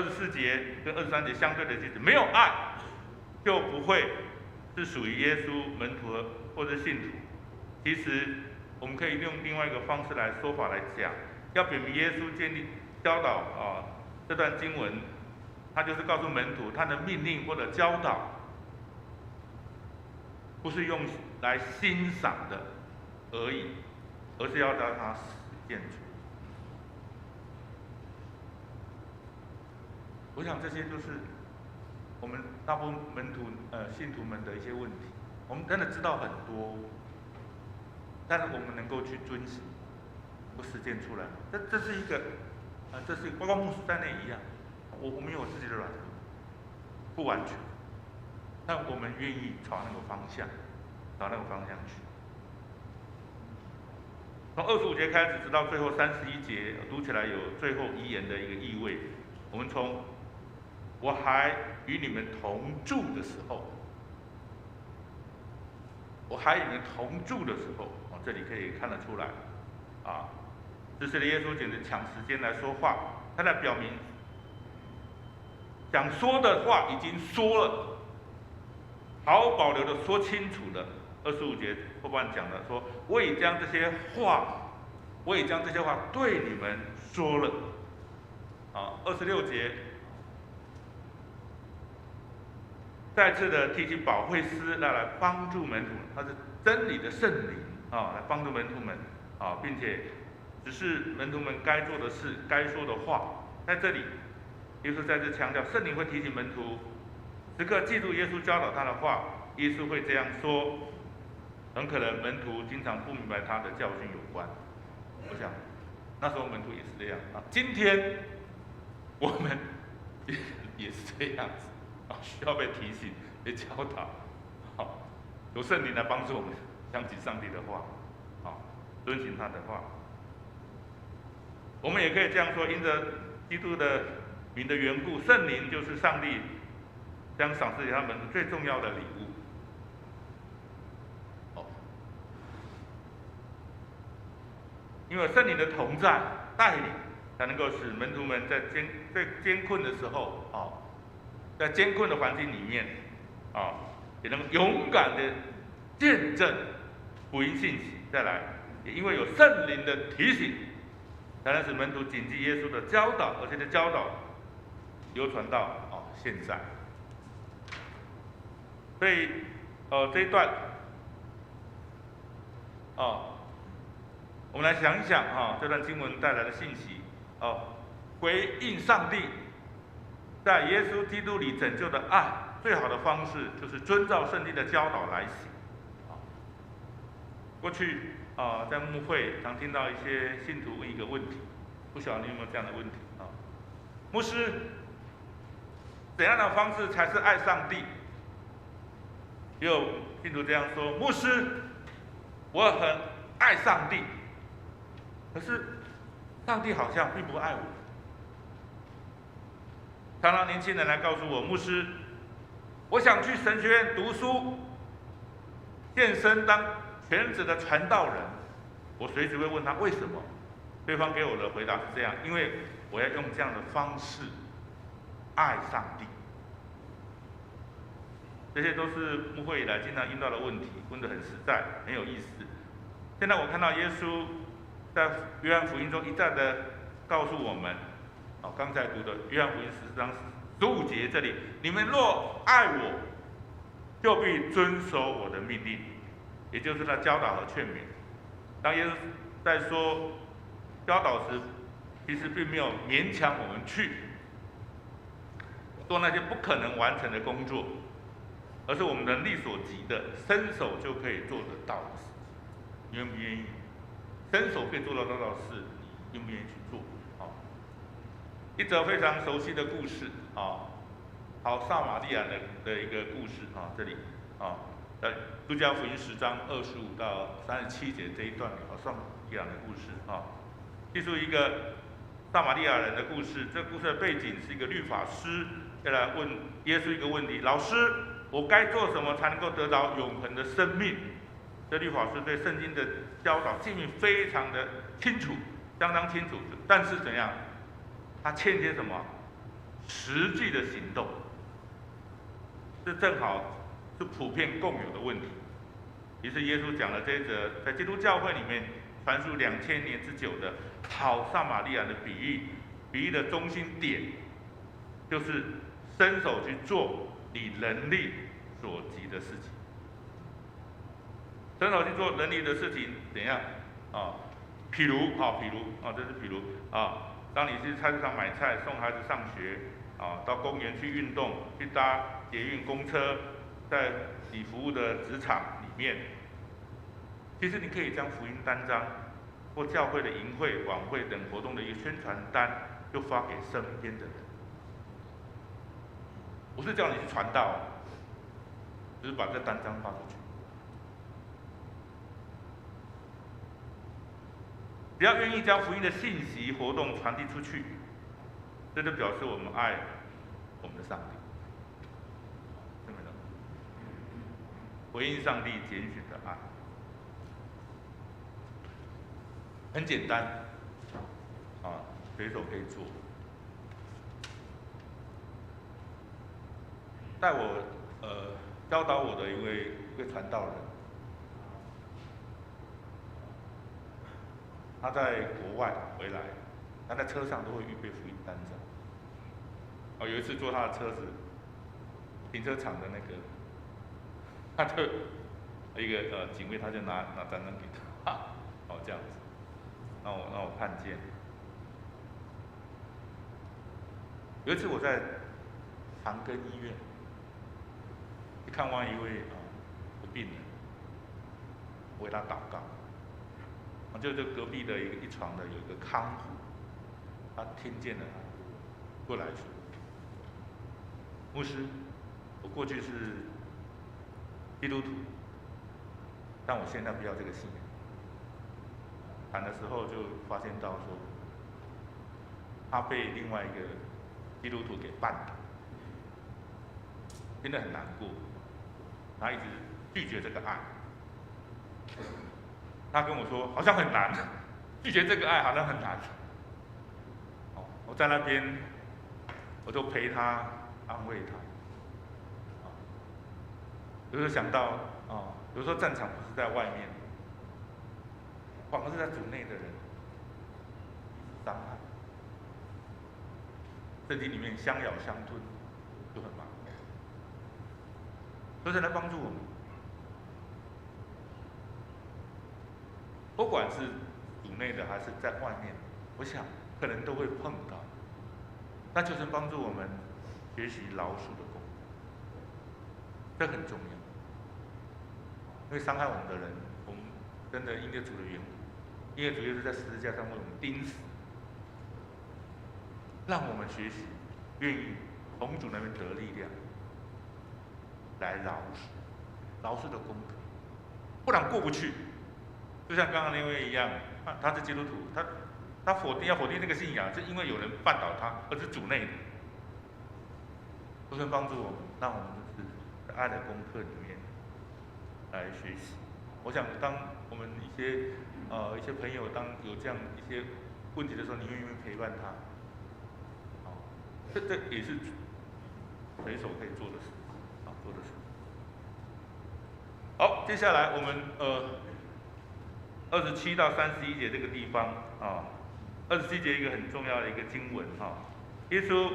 24节跟23节相对的句子，没有爱就不会是属于耶稣门徒或者信徒。其实我们可以用另外一个方式来说法来讲，要表明耶稣建立教导这段经文，他就是告诉门徒他的命令或者教导，不是用来欣赏的而已，而是要让它实践出。我想这些就是我们大部分门徒信徒们的一些问题。我们真的知道很多，但是我们能够去遵行，不实践出来，这是一个这是包括牧师在内一样，我们有自己的软弱，不完全，但我们愿意朝那个方向去。从25节开始，直到最后31节，读起来有最后遗言的一个意味。我们从我还与你们同住的时候，这里可以看得出来，这是耶稣简直抢时间来说话，他在表明想说的话已经说了，毫无保留的说清楚的。25节后半讲的说，我已将这些话对你们说了。26节再次的提起保惠师来帮助门徒，他是真理的圣灵来帮助门徒们并且只是门徒们该做的事、该说的话。在这里，耶稣再次强调，圣灵会提醒门徒时刻记住耶稣教导他的话。耶稣会这样说，很可能门徒经常不明白他的教训有关。我想那时候门徒也是这样今天我们也是这样子需要被提醒、被教导，由圣灵来帮助我们想起上帝的话，遵行他的话。我们也可以这样说：因着基督的名的缘故，圣灵就是上帝将赏赐给他们最重要的礼物。因为圣灵的同在、带领，才能够使门徒们在艰困的时候在艰困的环境里面也能勇敢的见证福音信息。再来，也因为有圣灵的提醒，才能使门徒谨记耶稣的教导，而且这教导流传到现在。所以这一段我们来想一想这段经文带来的信息回应上帝在耶稣基督里拯救的爱，最好的方式就是遵照圣经的教导来行。过去在牧会常听到一些信徒问一个问题，不晓得你有没有这样的问题牧师，怎样的方式才是爱上帝？也有信徒这样说：牧师，我很爱上帝，可是上帝好像并不爱我。常常年轻人来告诉我，牧师，我想去神学院读书，献身当全职的传道人。我随时会问他为什么，对方给我的回答是这样：因为我要用这样的方式爱上帝。这些都是牧会以来经常遇到的问题，问得很实在，很有意思。现在我看到耶稣在约翰福音中一再的告诉我们，刚才读的约翰福音14章15节这里，你们若爱我，就必遵守我的命令，也就是他教导和劝勉。当耶稣在说教导时，其实并没有勉强我们去做那些不可能完成的工作，而是我们能力所及的，伸手就可以做得到的事。你愿不愿意？伸手可以做得到的事，你愿不愿意去做？一则非常熟悉的故事好撒玛利亚的一个故事这里在路加福音10章25到37节这一段里，撒玛利亚的故事记述一个撒玛利亚人的故事。这故事的背景是一个律法师要来问耶稣一个问题：老师，我该做什么才能够得到永恒的生命？这律法师对圣经的教导诫命非常的清楚，相当清楚。但是怎样？他欠缺什么？实际的行动。这正好是普遍共有的问题。于是耶稣讲了这一则在基督教会里面传述2000年之久的好撒玛利亚的比喻，比喻的中心点就是伸手去做你能力所及的事情。伸手去做能力的事情，怎样啊？譬如，这是譬如啊，当你去菜市场买菜，送孩子上学啊，到公园去运动，去搭捷运、公车，在你服务的职场里面，其实你可以将福音单张或教会的营会、晚会等活动的一个宣传单，就发给身边的人。不是叫你去传道，只是把这单张发出去。只要愿意将福音的信息活动传递出去，这就表示我们爱我们的上帝，对不对？回应上帝拣选的爱，很简单，啊，随手可以做。带我教导我的一位传道人。他在国外回来，他在车上都会预备福音单张。有一次坐他的车子，停车场的那个，他就一个警卫，他就拿单张给他，这样子，让我看见。有一次我在长庚医院去看望一位病人，为他祷告。就隔壁的一床的有一个看护，他听见了，过来说：“牧师，我过去是基督徒，但我现在不要这个信仰。”谈的时候就发现到说，他被另外一个基督徒给绊倒，真的很难过，他一直拒绝这个爱。他跟我说，好像很难，拒绝这个爱好像很难。我在那边，我就陪他，安慰他。有时候想到，有时候战场不是在外面，反而是在主内的人伤害。圣经里面相咬相吞，就很麻烦，都是来帮助我们。不管是主内的还是在外面，我想可能都会碰到。那就是帮助我们学习饶恕的功课，这很重要。因为伤害我们的人，我们真的因着主的缘故，因为主耶稣在十字架上为我们钉死，让我们学习愿意从主那边得力量，来饶恕的功课，不然过不去。就像刚刚那位一样，他是基督徒，他要否定这个信仰，是因为有人绊倒他，而是主内的。都是帮助我们，让我们就是在爱的功课里面来学习。我想，当我们一些朋友当有这样一些问题的时候，你愿意陪伴他？这也是随手可以做的事，做的事。好，接下来我们27到31节这个地方27节一个很重要的一个经文耶稣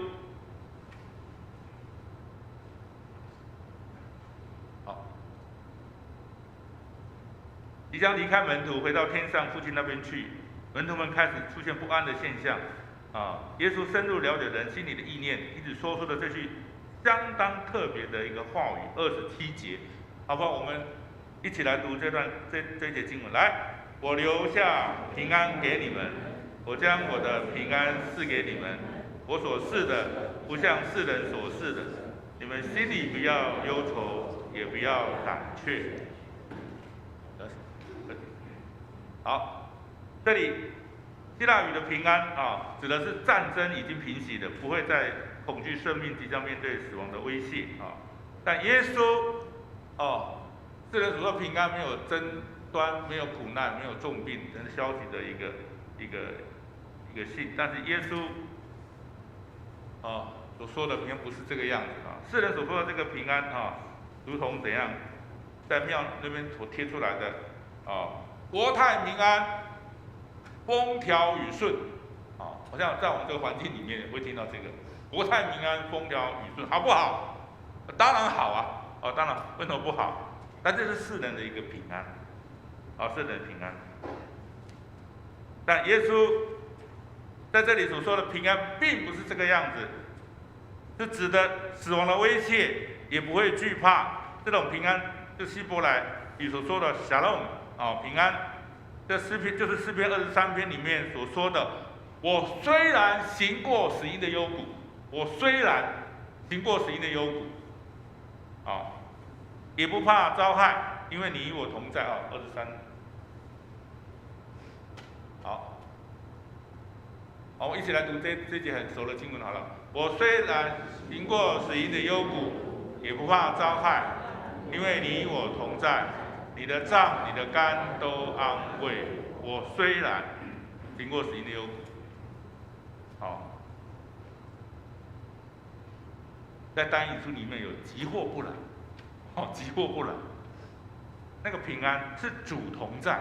即将离开门徒，回到天上父亲那边去，门徒们开始出现不安的现象耶稣深入了解人心里的意念，一直说出了这句相当特别的一个话语，27节，好不好？我们一起来读这一节经文。来，我留下平安给你们，我将我的平安赐给你们，我所赐的不像世人所赐的，你们心里不要忧愁，也不要胆怯。好，这里希腊语的平安指的是战争已经平息的，不会再恐惧生命即将面对死亡的威胁但耶稣世人所说平安，没有争端，没有苦难，没有重病等消极的一个信。但是耶稣所说的平安不是这个样子啊。世人所说的这个平安如同怎样，在庙那边所贴出来的国泰民安，风调雨顺好像在我们这个环境里面会听到这个国泰民安，风调雨顺，好不好？当然好啊，当然为什么不好？但这是世人的一个平安，世人的平安。但耶稣在这里所说的平安，并不是这个样子，是指的死亡的威胁也不会惧怕。这种平安，就希伯来语所说的shalom平安。这诗篇就是诗篇23篇里面所说的：我虽然行过死荫的幽谷，我虽然行过死荫的幽谷，也不怕遭害，因为你与我同在23。好，我们一起来读这节很熟的经文好了。我虽然行过死荫的幽谷，也不怕遭害，因为你与我同在。你的杖、你的竿都安慰我。虽然行过死荫的幽谷，在但以理书里面有急祸不来，急祸不来。那个平安是主同在、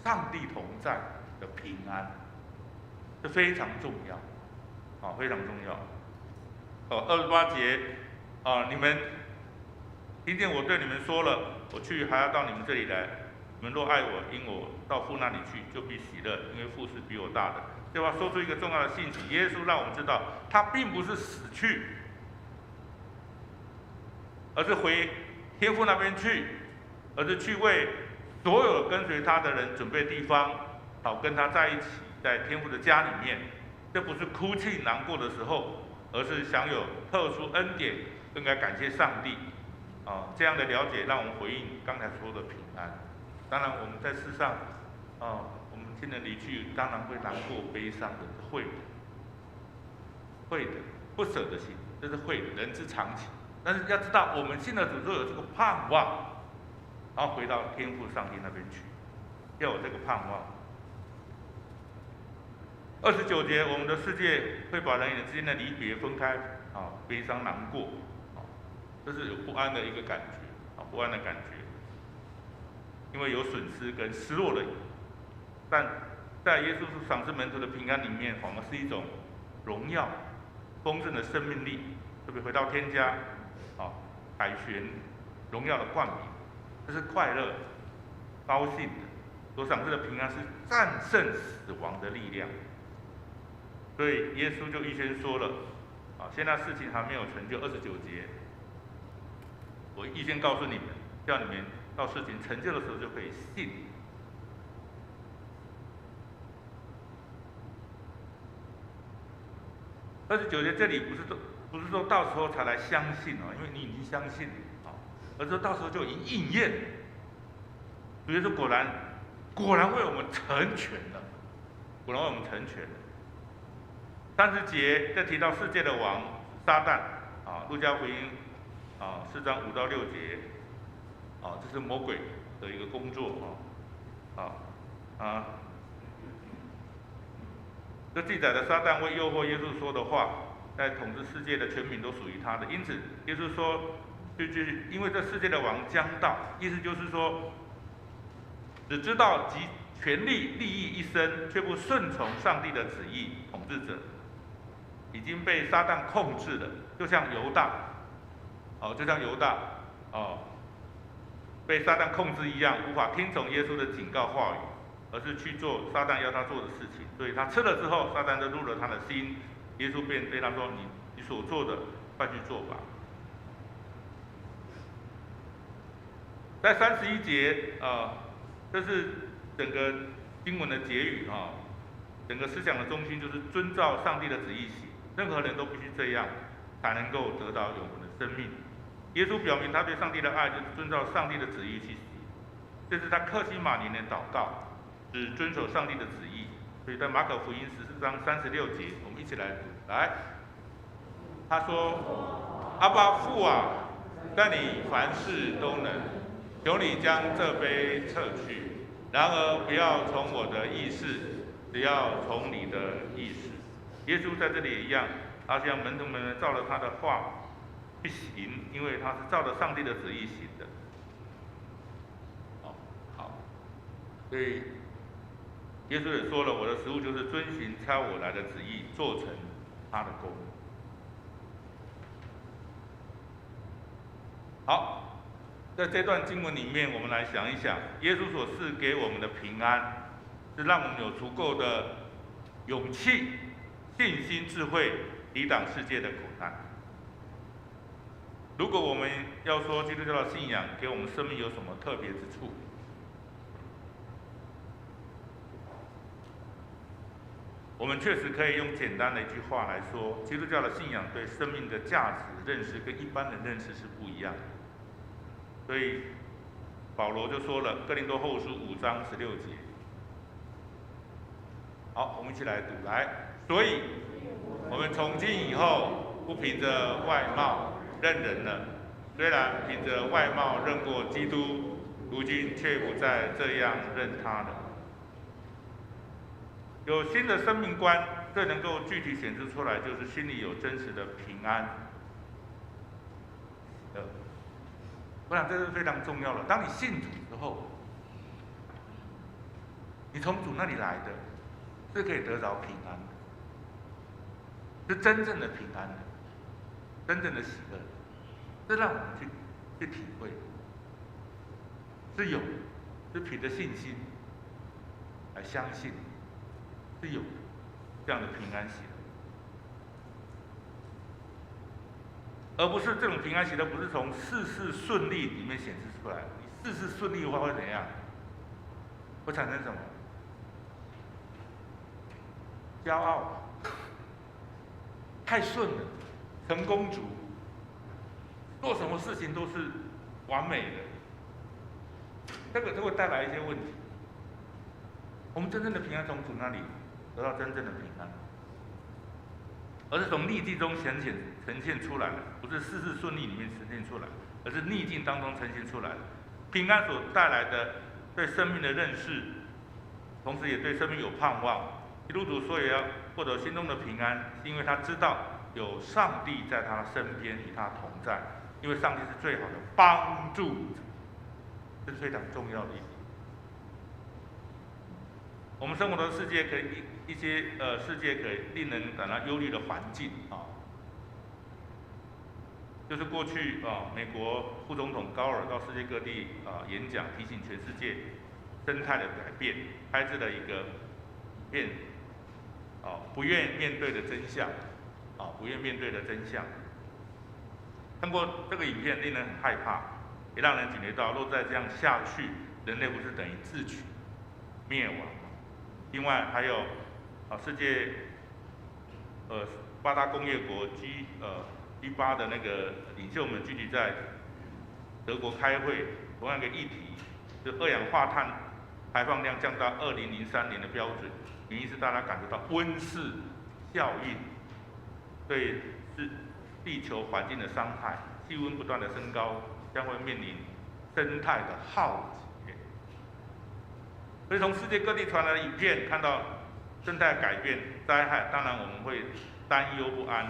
上帝同在的平安，这非常重要，非常重要。28节，你们听见我对你们说了。我去还要到你们这里来，你们若爱我，因我到父那里去，就必喜乐，因为父是比我大的。这话说出一个重要的信息，耶稣让我们知道，他并不是死去，而是回天父那边去，而是去为所有跟随他的人准备地方，好跟他在一起，在天父的家里面。这不是哭泣难过的时候，而是享有特殊恩典，更该感谢上帝。这样的了解让我们回应刚才说的平安。当然，我们在世上，我们亲人离去，当然会难过、悲伤的，会的，不舍的心，这是会的，人之常情。但是要知道，我们信的主都有这个盼望，然后回到天父上帝那边去，要有这个盼望。29节，我们的世界会把人与人之间的离别分开，悲伤难过。这是有不安的一个感觉，不安的感觉，因为有损失跟失落的。但在耶稣赏赐门徒的平安里面，反而是一种荣耀、丰盛的生命力，特别回到天家，凯旋、荣耀的冠冕，这是快乐、高兴的。所赏赐的平安是战胜死亡的力量。所以耶稣就预先说了，现在事情还没有成就，29节。我预先告诉你们，叫你们到事情成就的时候就可以信。29节这里不是说到时候才来相信因为你已经相信了而是说到时候就已经应验了。主耶稣果然为我们成全了，果然为我们成全了。30节在提到世界的王撒旦路加福音4章5到6节，这是魔鬼的一个工作这记载了撒旦为诱惑耶稣说的话，在统治世界的权柄都属于他的。因此，耶稣说，因为这世界的王将到，意思就是说，只知道集权力利益一身，却不顺从上帝的旨意，统治者已经被撒旦控制了，就像犹大。被撒旦控制一样，无法听从耶稣的警告话语，而是去做撒旦要他做的事情。所以他吃了之后，撒旦就入了他的心，耶稣便对他说：“你所做的，快去做吧。”在31节这是整个经文的结语整个思想的中心就是遵照上帝的旨意行，任何人都必须这样，才能够得到永恒的生命。耶稣表明他对上帝的爱，就是遵照上帝的旨意去行。这是他客西马尼的祷告，只遵守上帝的旨意。所以在马可福音14章36节，我们一起来读。来，他说：“阿爸父啊，但你凡事都能。求你将这杯撤去，然而不要从我的意思，只要从你的意思。耶稣在这里也一样，他向门徒们照了他的话去行，因为他是照着上帝的旨意行的。好，所以耶稣也说了，我的食物就是遵行差我来的旨意，做成他的功。好。在这段经文里面，我们来想一想，耶稣所赐给我们的平安，是让我们有足够的勇气、信心、智慧，抵挡世界的苦难。如果我们要说基督教的信仰给我们生命有什么特别之处，我们确实可以用简单的一句话来说，基督教的信仰对生命的价值认识跟一般的认识是不一样的。所以保罗就说了，《哥林多后书》5章16节。好，我们一起来读来。所以，我们从今以后不凭着外貌认人了，虽然凭着外貌认过基督，如今却不再这样认他了。有新的生命观，最能够具体显示出来，就是心里有真实的平安。我想这是非常重要的。当你信主之后，你从主那里来的，是可以得着平安的，是真正的平安的，真正的喜乐，这让我们去体会，是有，是凭着信心来相信，是有这样的平安喜乐。而不是这种平安喜乐，不是从事事顺利里面显示出来。你事事顺利的话会怎样？会产生什么？骄傲，太顺了，成功族，做什么事情都是完美的，这个都会带来一些问题。我们真正的平安从主那里得到真正的平安，而是从逆境中呈现出来的，不是事事顺利里面呈现出来，而是逆境当中呈现出来的。平安所带来的对生命的认识，同时也对生命有盼望。基督徒所以要获得心中的平安，是因为他知道有上帝在他身边与他同在，因为上帝是最好的帮助者，这是非常重要的一点。我们生活的世界可以一些世界可以令人感到忧虑的环境啊，就是过去美国副总统高尔到世界各地演讲，提醒全世界生态的改变，拍摄了一个影片，不愿面对的真相，不愿面对的真相。看过这个影片，令人很害怕，也让人感觉到，若再这样下去，人类不是等于自取灭亡。另外还有世界8大工业国 G8 的那个领袖们聚集在德国开会，同样一个议题，就二氧化碳排放量降到2003年的标准，原因是大家感觉到温室效应对地球环境的伤害，气温不断的升高，将会面临生态的浩劫。所以从世界各地传来的影片，看到生态改变、灾害，当然我们会担忧不安。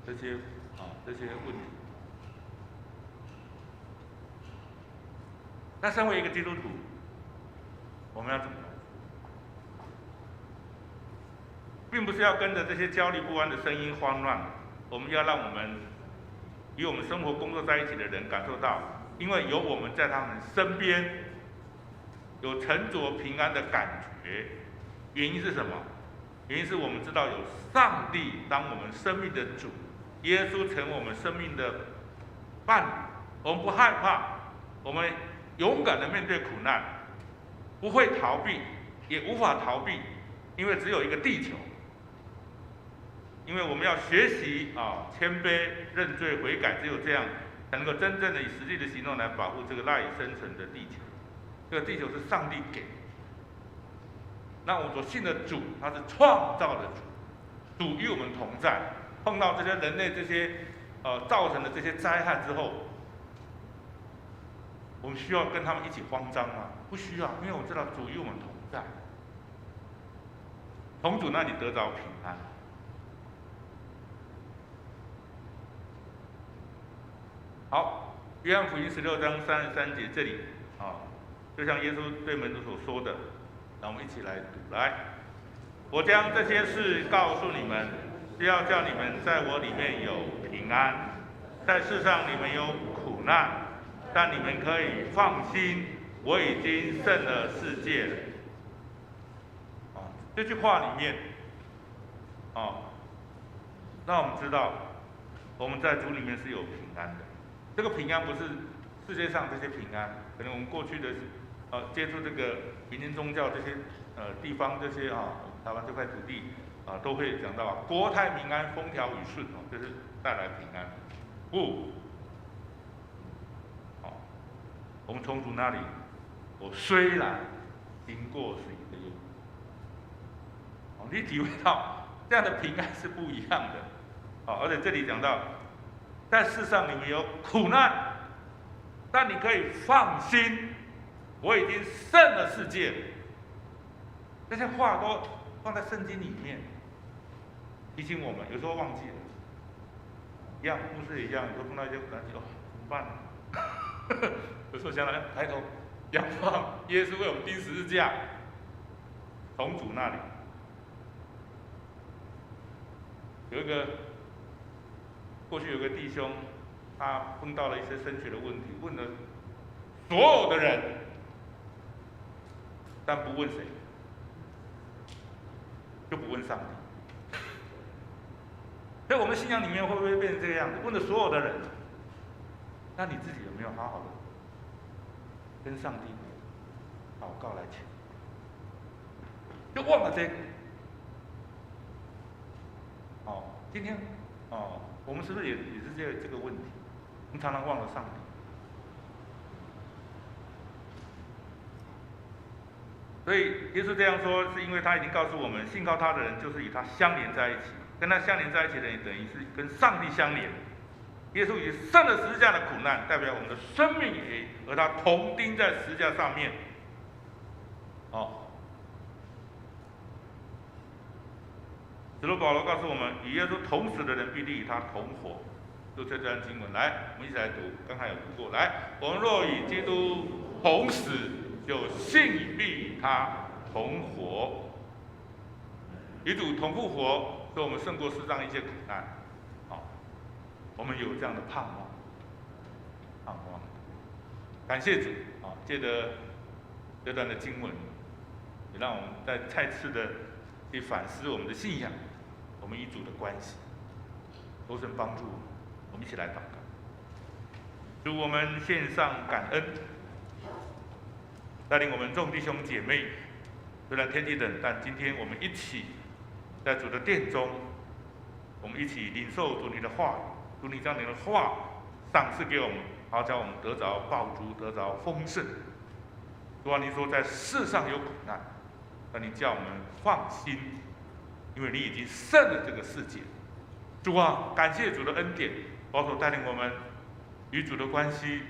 这些问题。那身为一个基督徒，我们要怎么办？并不是要跟着这些焦虑不安的声音慌乱，我们要让我们与我们生活工作在一起的人感受到，因为有我们在他们身边，有沉着平安的感觉。原因是什么？原因是我们知道有上帝当我们生命的主，耶稣成我们生命的伴侣，我们不害怕，我们勇敢的面对苦难，不会逃避，也无法逃避，因为只有一个地球。因为我们要学习谦卑、认罪、悔改，只有这样才能够真正的以实际的行动来保护这个赖以生存的地球。这个地球是上帝给的。那我所信的主，他是创造的主，主与我们同在，碰到这些人类这些造成的这些灾害之后，我们需要跟他们一起慌张吗？不需要，因为我知道主与我们同在，从主那里得着平安。好，约翰福音16章33节这里就像耶稣对门徒所说的，让我们一起来读。来，我将这些事告诉你们，是要叫你们在我里面有平安。在世上你们有苦难，但你们可以放心，我已经胜了世界了。这句话里面，让我们知道我们在主里面是有平安的。这个平安不是世界上这些平安，可能我们过去的接触这个民间宗教这些地方这些台湾这块土地都会讲到国泰民安、风调雨顺就是带来平安。不，我们从主那里，我虽然经过水的幽谷，你体会到这样的平安是不一样的。而且这里讲到，在世上你们有苦难，但你可以放心，我已经胜了世界了。这些话都放在圣经里面，提醒我们，有时候忘记了。一样，牧师也一样，有时候碰到一些难题，怎么办？有时候想来抬头仰望耶稣为我们钉十字架，从主那里过去有个弟兄，他碰到了一些升学的问题，问了所有的人，但不问谁，就不问上帝。在我们信仰里面会不会变成这个样子？问了所有的人，那你自己有没有好好的跟上帝祷告来求？就忘了这个。今天我们是不是也是这个问题？我们常常忘了上帝。所以耶稣这样说，是因为他已经告诉我们，信靠他的人就是与他相连在一起。跟他相连在一起的人，等于是跟上帝相连。耶稣已经胜了十字架的苦难，代表我们的生命也和他同钉在十字架上面。使徒保罗告诉我们，与耶稣同死的人必定与他同活。就这段经文，来，我们一起来读。刚才有读过，来，我们若与基督同死，就信必与他同活。与主同复活，所以我们胜过世上一切苦难。我们有这样的盼望。感谢主借着这段的经文，也让我们再次的去反思我们的信仰，我们与主的关系。求神帮助我们，我们一起来祷告。主，我们献上感恩，带领我们众弟兄姐妹。虽然天气冷，但今天我们一起在主的殿中，我们一起领受主你的话语，主你将你的话赏赐给我们，好叫我们得着饱足，得着丰盛。主啊，你说在世上有苦难，但你叫我们放心，因为你已经胜了这个世界。主啊，感谢主的恩典，保守带领我们与主的关系。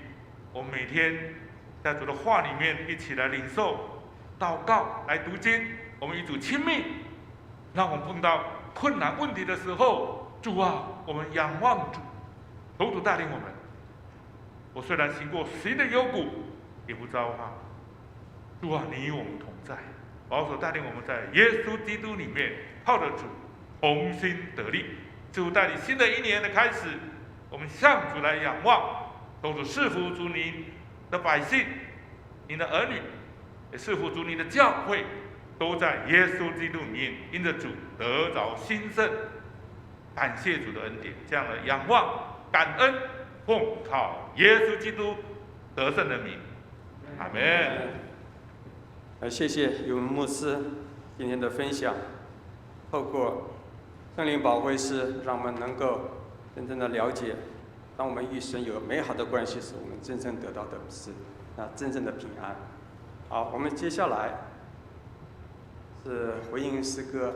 我们每天在主的话里面一起来领受、祷告、来读经，我们与主亲密。让我们碰到困难问题的时候，主啊，我们仰望主，求主带领我们。我虽然行过谁的幽谷，也不遭怕。主啊，你与我们同在，保守带领我们在耶稣基督里面靠着主同心得力。主带领新的一年的开始，我们向主来仰望，求主赐福主你的百姓，你的儿女，也赐福主你的教会。都在耶稣基督里面，因着主得着兴盛。感谢主的恩典，这样的仰望、感恩，奉靠耶稣基督得胜的名，阿门。谢谢永牧师今天的分享，透过圣灵保惠师，让我们能够真正的了解，当我们与神有美好的关系时，我们真正得到的是真正的平安。好，我们接下来是回应诗歌。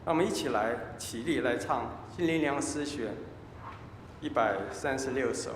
让我们一起来起立来唱《新灵粮诗选》136首。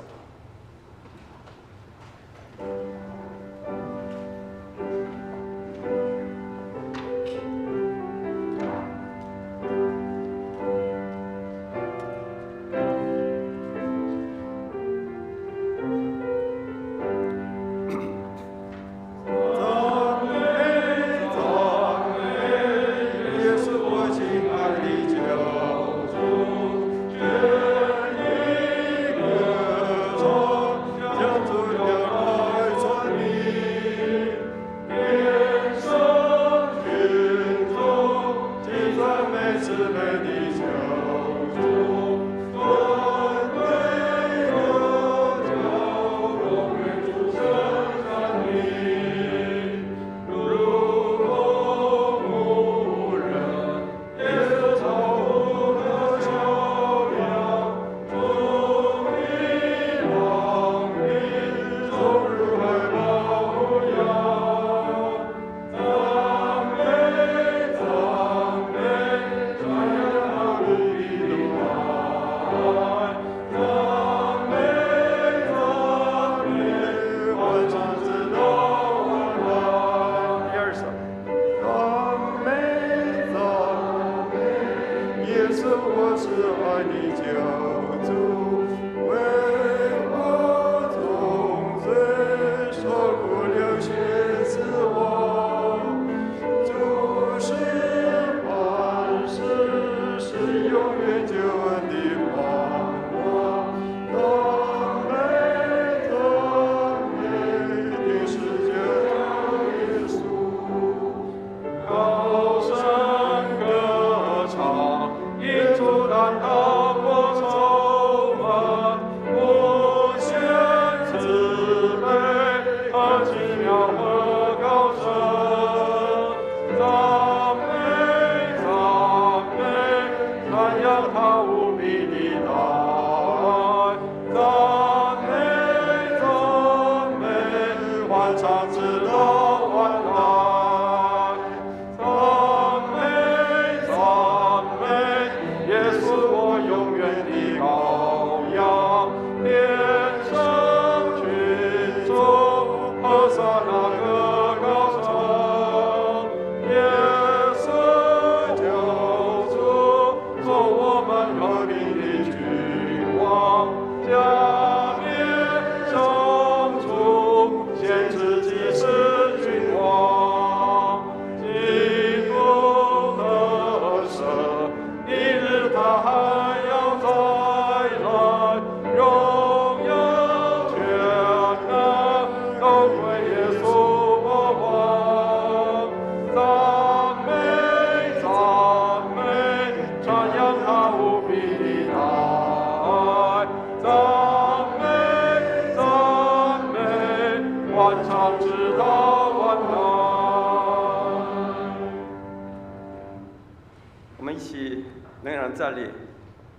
站立，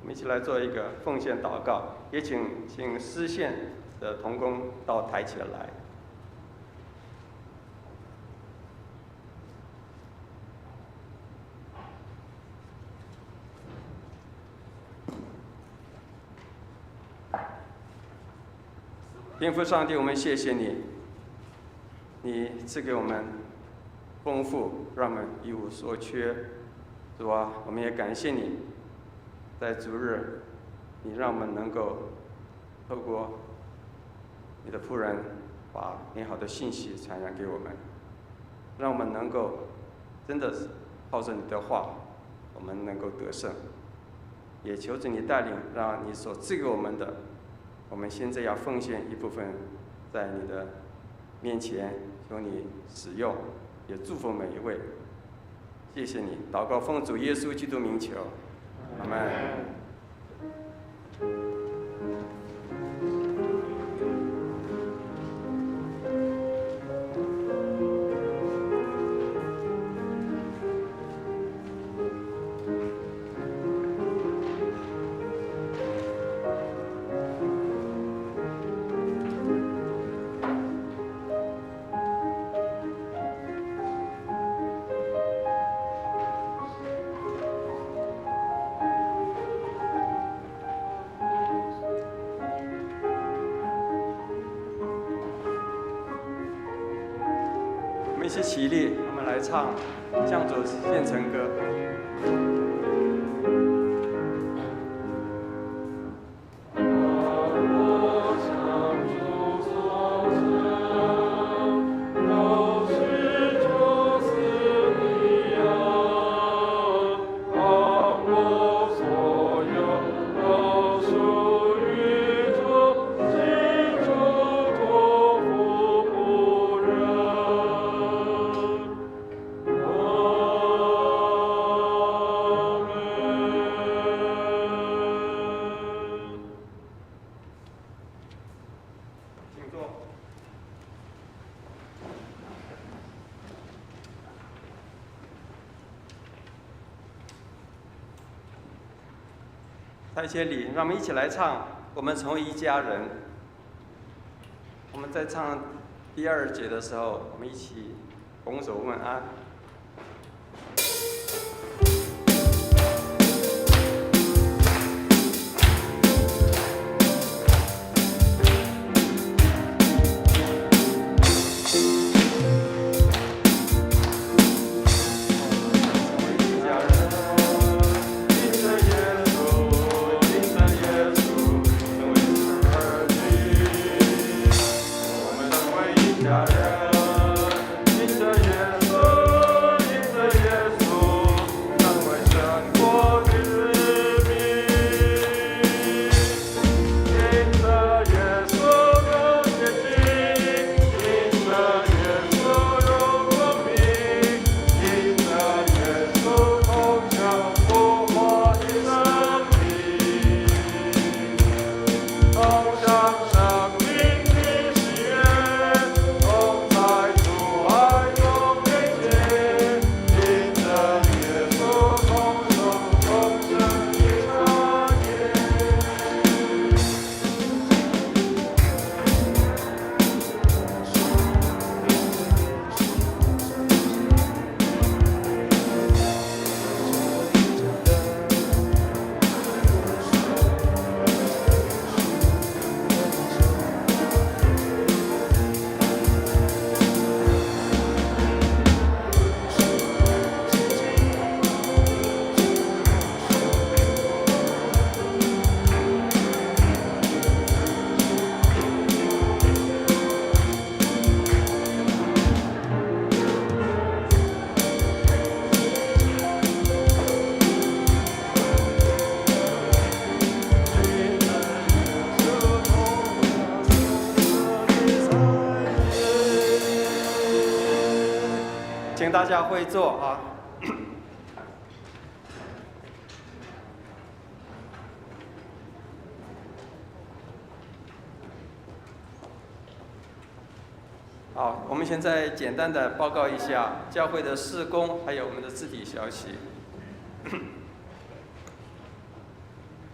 我们一起来做一个奉献祷告，也请诗献的同工到台前来。天父上帝，我们谢谢你，你赐给我们丰富，让我们一无所缺。主啊，我们也感谢你。在主日，你让我们能够透过你的仆人，把美好的信息传扬给我们，让我们能够真的是靠着你的话，我们能够得胜。也求着你带领，让你所赐给我们的，我们现在要奉献一部分在你的面前，求你使用，也祝福每一位。谢谢你，祷告奉主耶稣基督名求。阿们。们一起起立，我们来唱《向主献成歌》。在一里，让我们一起来唱《我们成为一家人》。我们在唱第2节的时候，我们一起拱手问安。请大家会坐啊。好，我们现在简单的报告一下教会的事工，还有我们的肢体消息。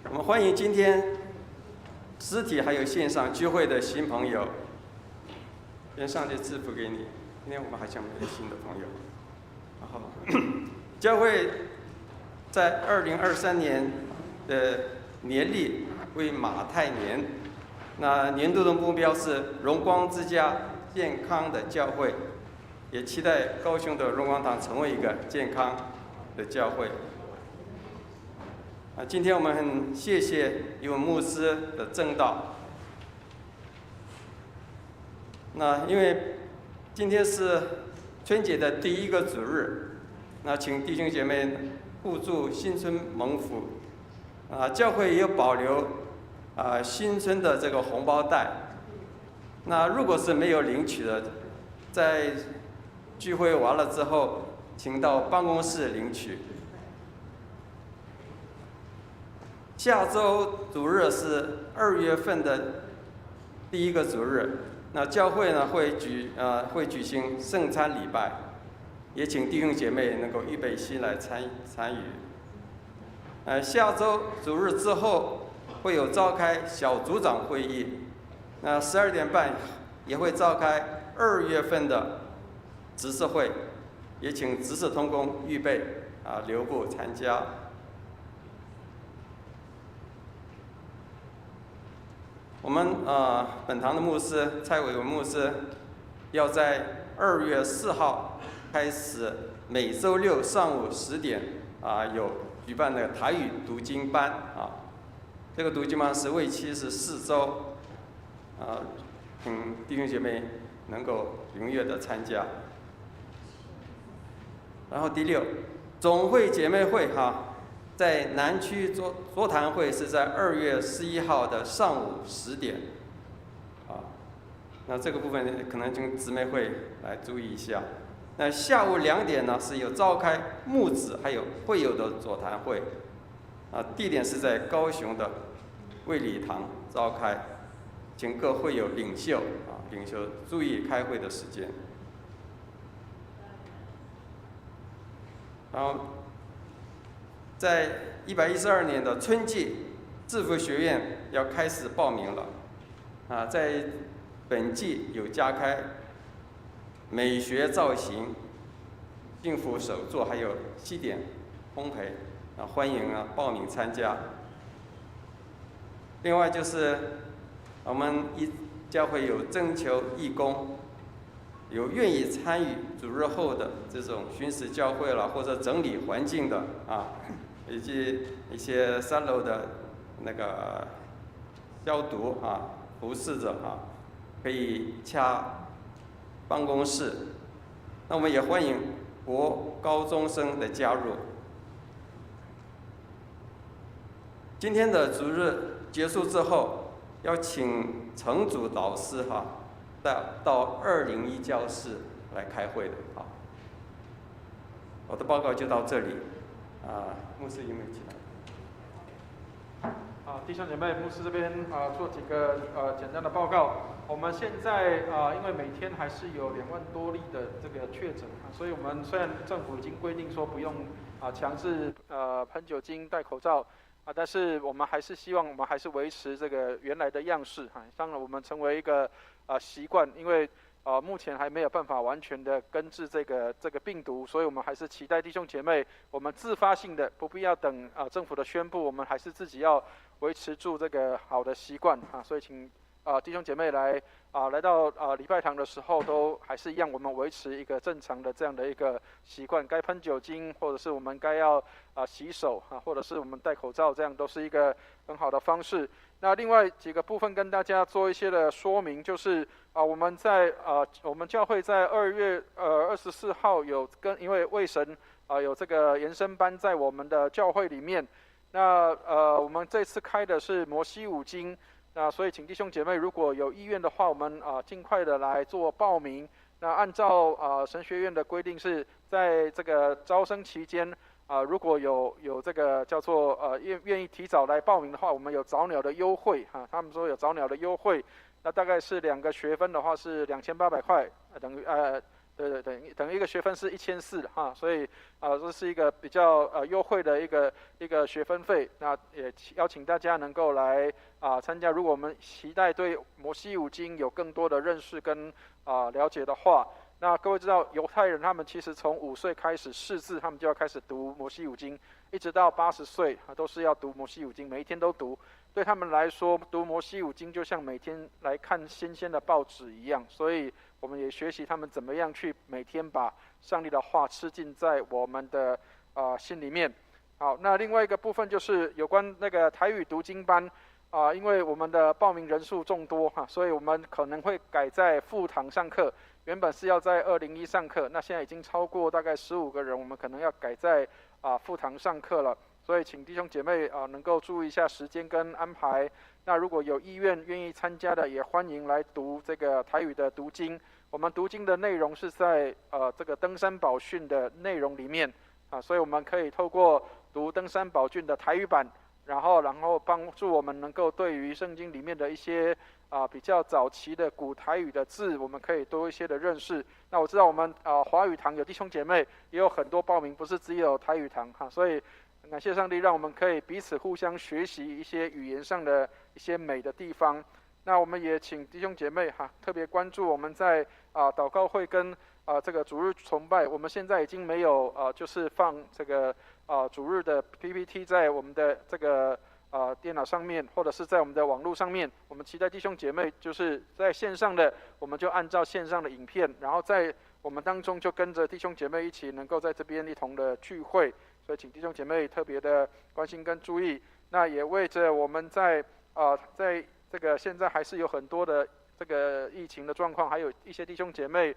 我们欢迎今天实体还有线上聚会的新朋友，愿上帝赐福给你。今天我们好像没有新的朋友。然后，教会在2023年的年历为马太年，那年度的目标是荣光之家，健康的教会，也期待高雄的荣光堂成为一个健康的教会。今天我们很谢谢一位牧师的证道。那因为今天是春节的第一个主日，那请弟兄姐妹互助新春蒙福。教会也有保留新春的这个红包袋。那如果是没有领取的，在聚会完了之后，请到办公室领取。下周主日是2月份的第一个主日，那教会呢会举行圣餐礼拜，也请弟兄姐妹能够预备心来参与。下周主日之后会有召开小组长会议，那12点半也会召开2月份的执事会，也请执事同工预备留步参加。我们本堂的牧师蔡伟文牧师要在2月4号开始，每周六上午10点有举办的台语读经班这个读经班是为期是4周弟兄姐妹能够踊跃的参加。然后第6，总会姐妹会在南区座谈会是在2月11号的上午10点那这个部分可能请姊妹会来注意一下。那下午2点呢是有召开牧子还有会友的座谈会地点是在高雄的卫理堂召开，请各会友领袖注意开会的时间。然后在112年的春季制服学院要开始报名了在本季有加开美学造型、幸福手作还有西点烘焙欢迎报名参加。另外就是我们教会有征求义工，有愿意参与主日后的这种巡视教会了，或者整理环境的以及一些3楼的那个消毒服侍者可以洽办公室。那我们也欢迎国高中生的加入。今天的主日结束之后，要请城主老师到201教室来开会的我的报告就到这里牧师有没有其他？弟兄姐妹，牧师这边做几个简单的报告。我们现在因为每天还是有2万多例的这个确诊所以我们虽然政府已经规定说不用强制喷酒精、戴口罩但是我们还是希望我们还是维持这个原来的样式当然我们成为一个习惯，因为目前还没有办法完全的根治这个病毒，所以我们还是期待弟兄姐妹，我们自发性的，不必要等政府的宣布，我们还是自己要维持住这个好的习惯所以请弟兄姐妹来到礼拜堂的时候，都还是一样，我们维持一个正常的这样的一个习惯，该喷酒精，或者是我们该要洗手或者是我们戴口罩，这样都是一个很好的方式。那另外几个部分跟大家做一些的说明，就是我们教会在2月24号因为卫神有这个延伸班在我们的教会里面，那我们这次开的是摩西五经。那所以请弟兄姐妹如果有意愿的话，我们尽快的来做报名。那按照神学院的规定是在这个招生期间如果有这个叫做愿意提早来报名的话，我们有早鸟的优惠他们说有早鸟的优惠，那大概是2个学分的话是2800块，等于等于1个学分是1400所以这是一个比较优惠的一个学分费。那也邀请大家能够来参加。如果我们期待对摩西五经有更多的认识跟了解的话，那各位知道犹太人他们其实从5岁开始识字，他们就要开始读摩西五经，一直到80岁都是要读摩西五经，每一天都读。对他们来说，读摩西五经就像每天来看新鲜的报纸一样，所以我们也学习他们怎么样去每天把上帝的话吃进在我们的心里面。好，那另外一个部分就是有关那个台语读经班因为我们的报名人数众多所以我们可能会改在副堂上课。原本是要在201上课，那现在已经超过大概15个人，我们可能要改在副堂上课了。所以请弟兄姐妹能够注意一下时间跟安排。那如果有意愿愿意参加的，也欢迎来读这个台语的读经。我们读经的内容是在这个登山宝训的内容里面所以我们可以透过读登山宝训的台语版，然后帮助我们能够对于圣经里面的一些比较早期的古台语的字，我们可以多一些的认识。那我知道我们华语堂有弟兄姐妹也有很多报名，不是只有台语堂所以感谢上帝，让我们可以彼此互相学习一些语言上的一些美的地方。那我们也请弟兄姐妹特别关注我们在祷告会跟这个主日崇拜，我们现在已经没有就是放这个主日的 PPT 在我们的这个电脑上面，或者是在我们的网络上面。我们期待弟兄姐妹就是在线上的，我们就按照线上的影片，然后在我们当中就跟着弟兄姐妹一起能够在这边一同的聚会。所以请弟兄姐妹特别的关心跟注意。那也为着我们在这个现在还是有很多的这个疫情的状况，还有一些弟兄姐妹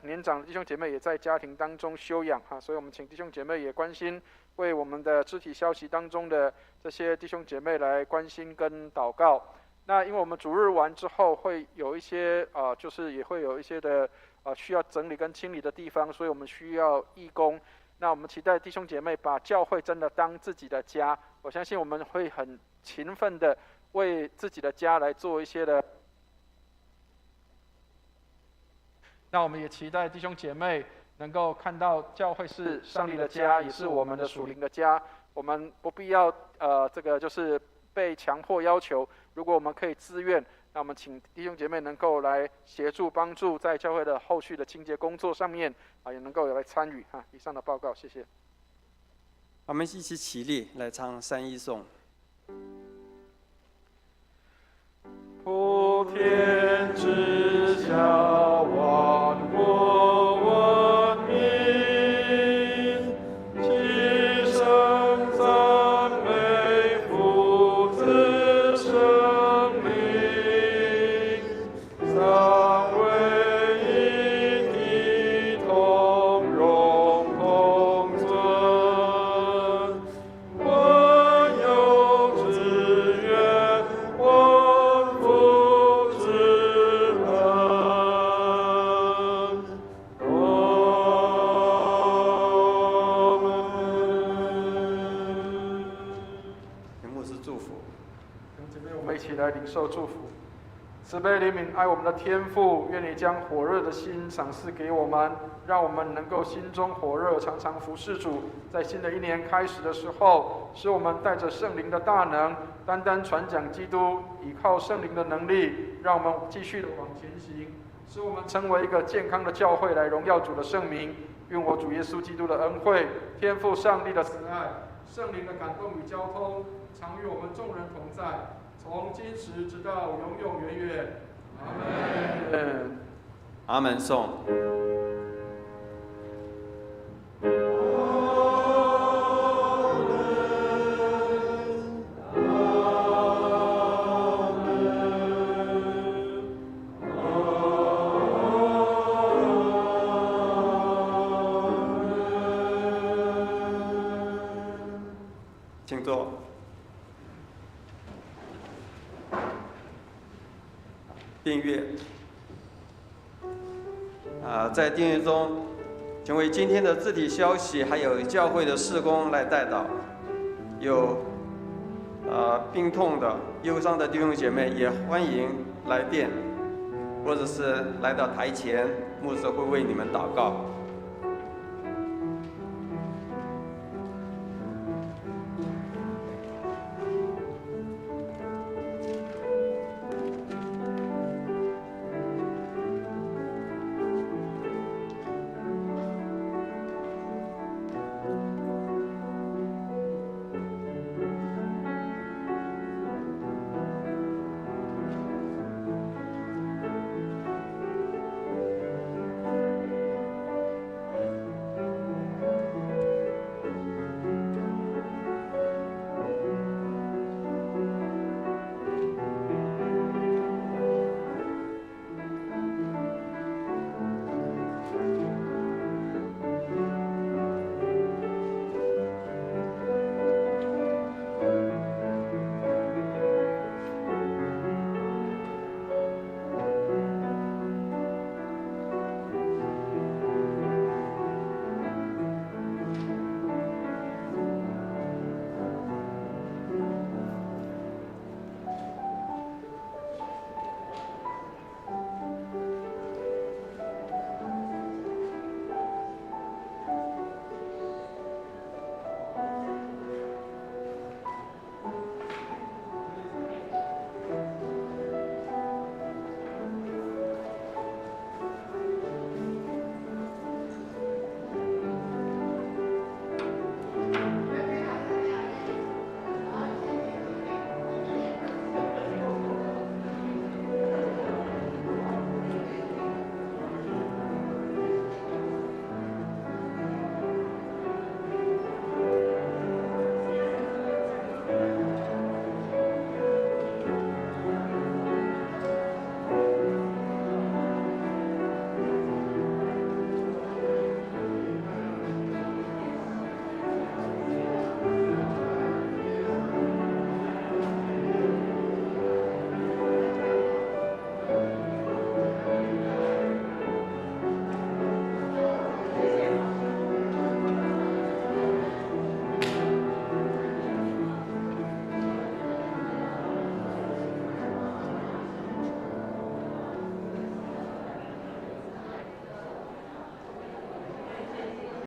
年长的弟兄姐妹也在家庭当中休养所以我们请弟兄姐妹也关心，为我们的肢体消息当中的这些弟兄姐妹来关心跟祷告。那因为我们主日完之后会有一些就是也会有一些的需要整理跟清理的地方，所以我们需要义工。那我们期待弟兄姐妹把教会真的当自己的家，我相信我们会很勤奋的为自己的家来做一些的。那我们也期待弟兄姐妹能够看到教会是上帝的家，也是我们的属灵的家。我们不必要这个就是被强迫要求，如果我们可以自愿，那我们请弟兄姐妹能够来协助帮助，在教会的后续的清洁工作上面也能够有来参与以上的报告，谢谢。我们一起起立来唱三一颂。普天之下，万国闻名，齐声赞美父子圣灵，三位一体，同荣同尊，温柔之约，万福之恩。请牧师祝福。弟兄姐妹，我们一起来领受祝福。慈悲怜悯爱我们的天父，愿你将火热的心赏赐给我们，让我们能够心中火热，常常服侍主。在新的一年开始的时候，使我们带着圣灵的大能，单单传讲基督，依靠圣灵的能力，让我们继续的往前行，使我们成为一个健康的教会，来荣耀主的圣名。愿我主耶稣基督的恩惠、天父上帝的慈爱、圣灵的感动与交通，常与我们众人同在，从今时直到永永远远。阿门。阿门颂。请坐。订阅在订阅中，请为今天的肢体消息还有教会的事工来代祷。有病痛的、忧伤的弟兄姐妹，也欢迎来电，或者是来到台前，牧师会为你们祷告。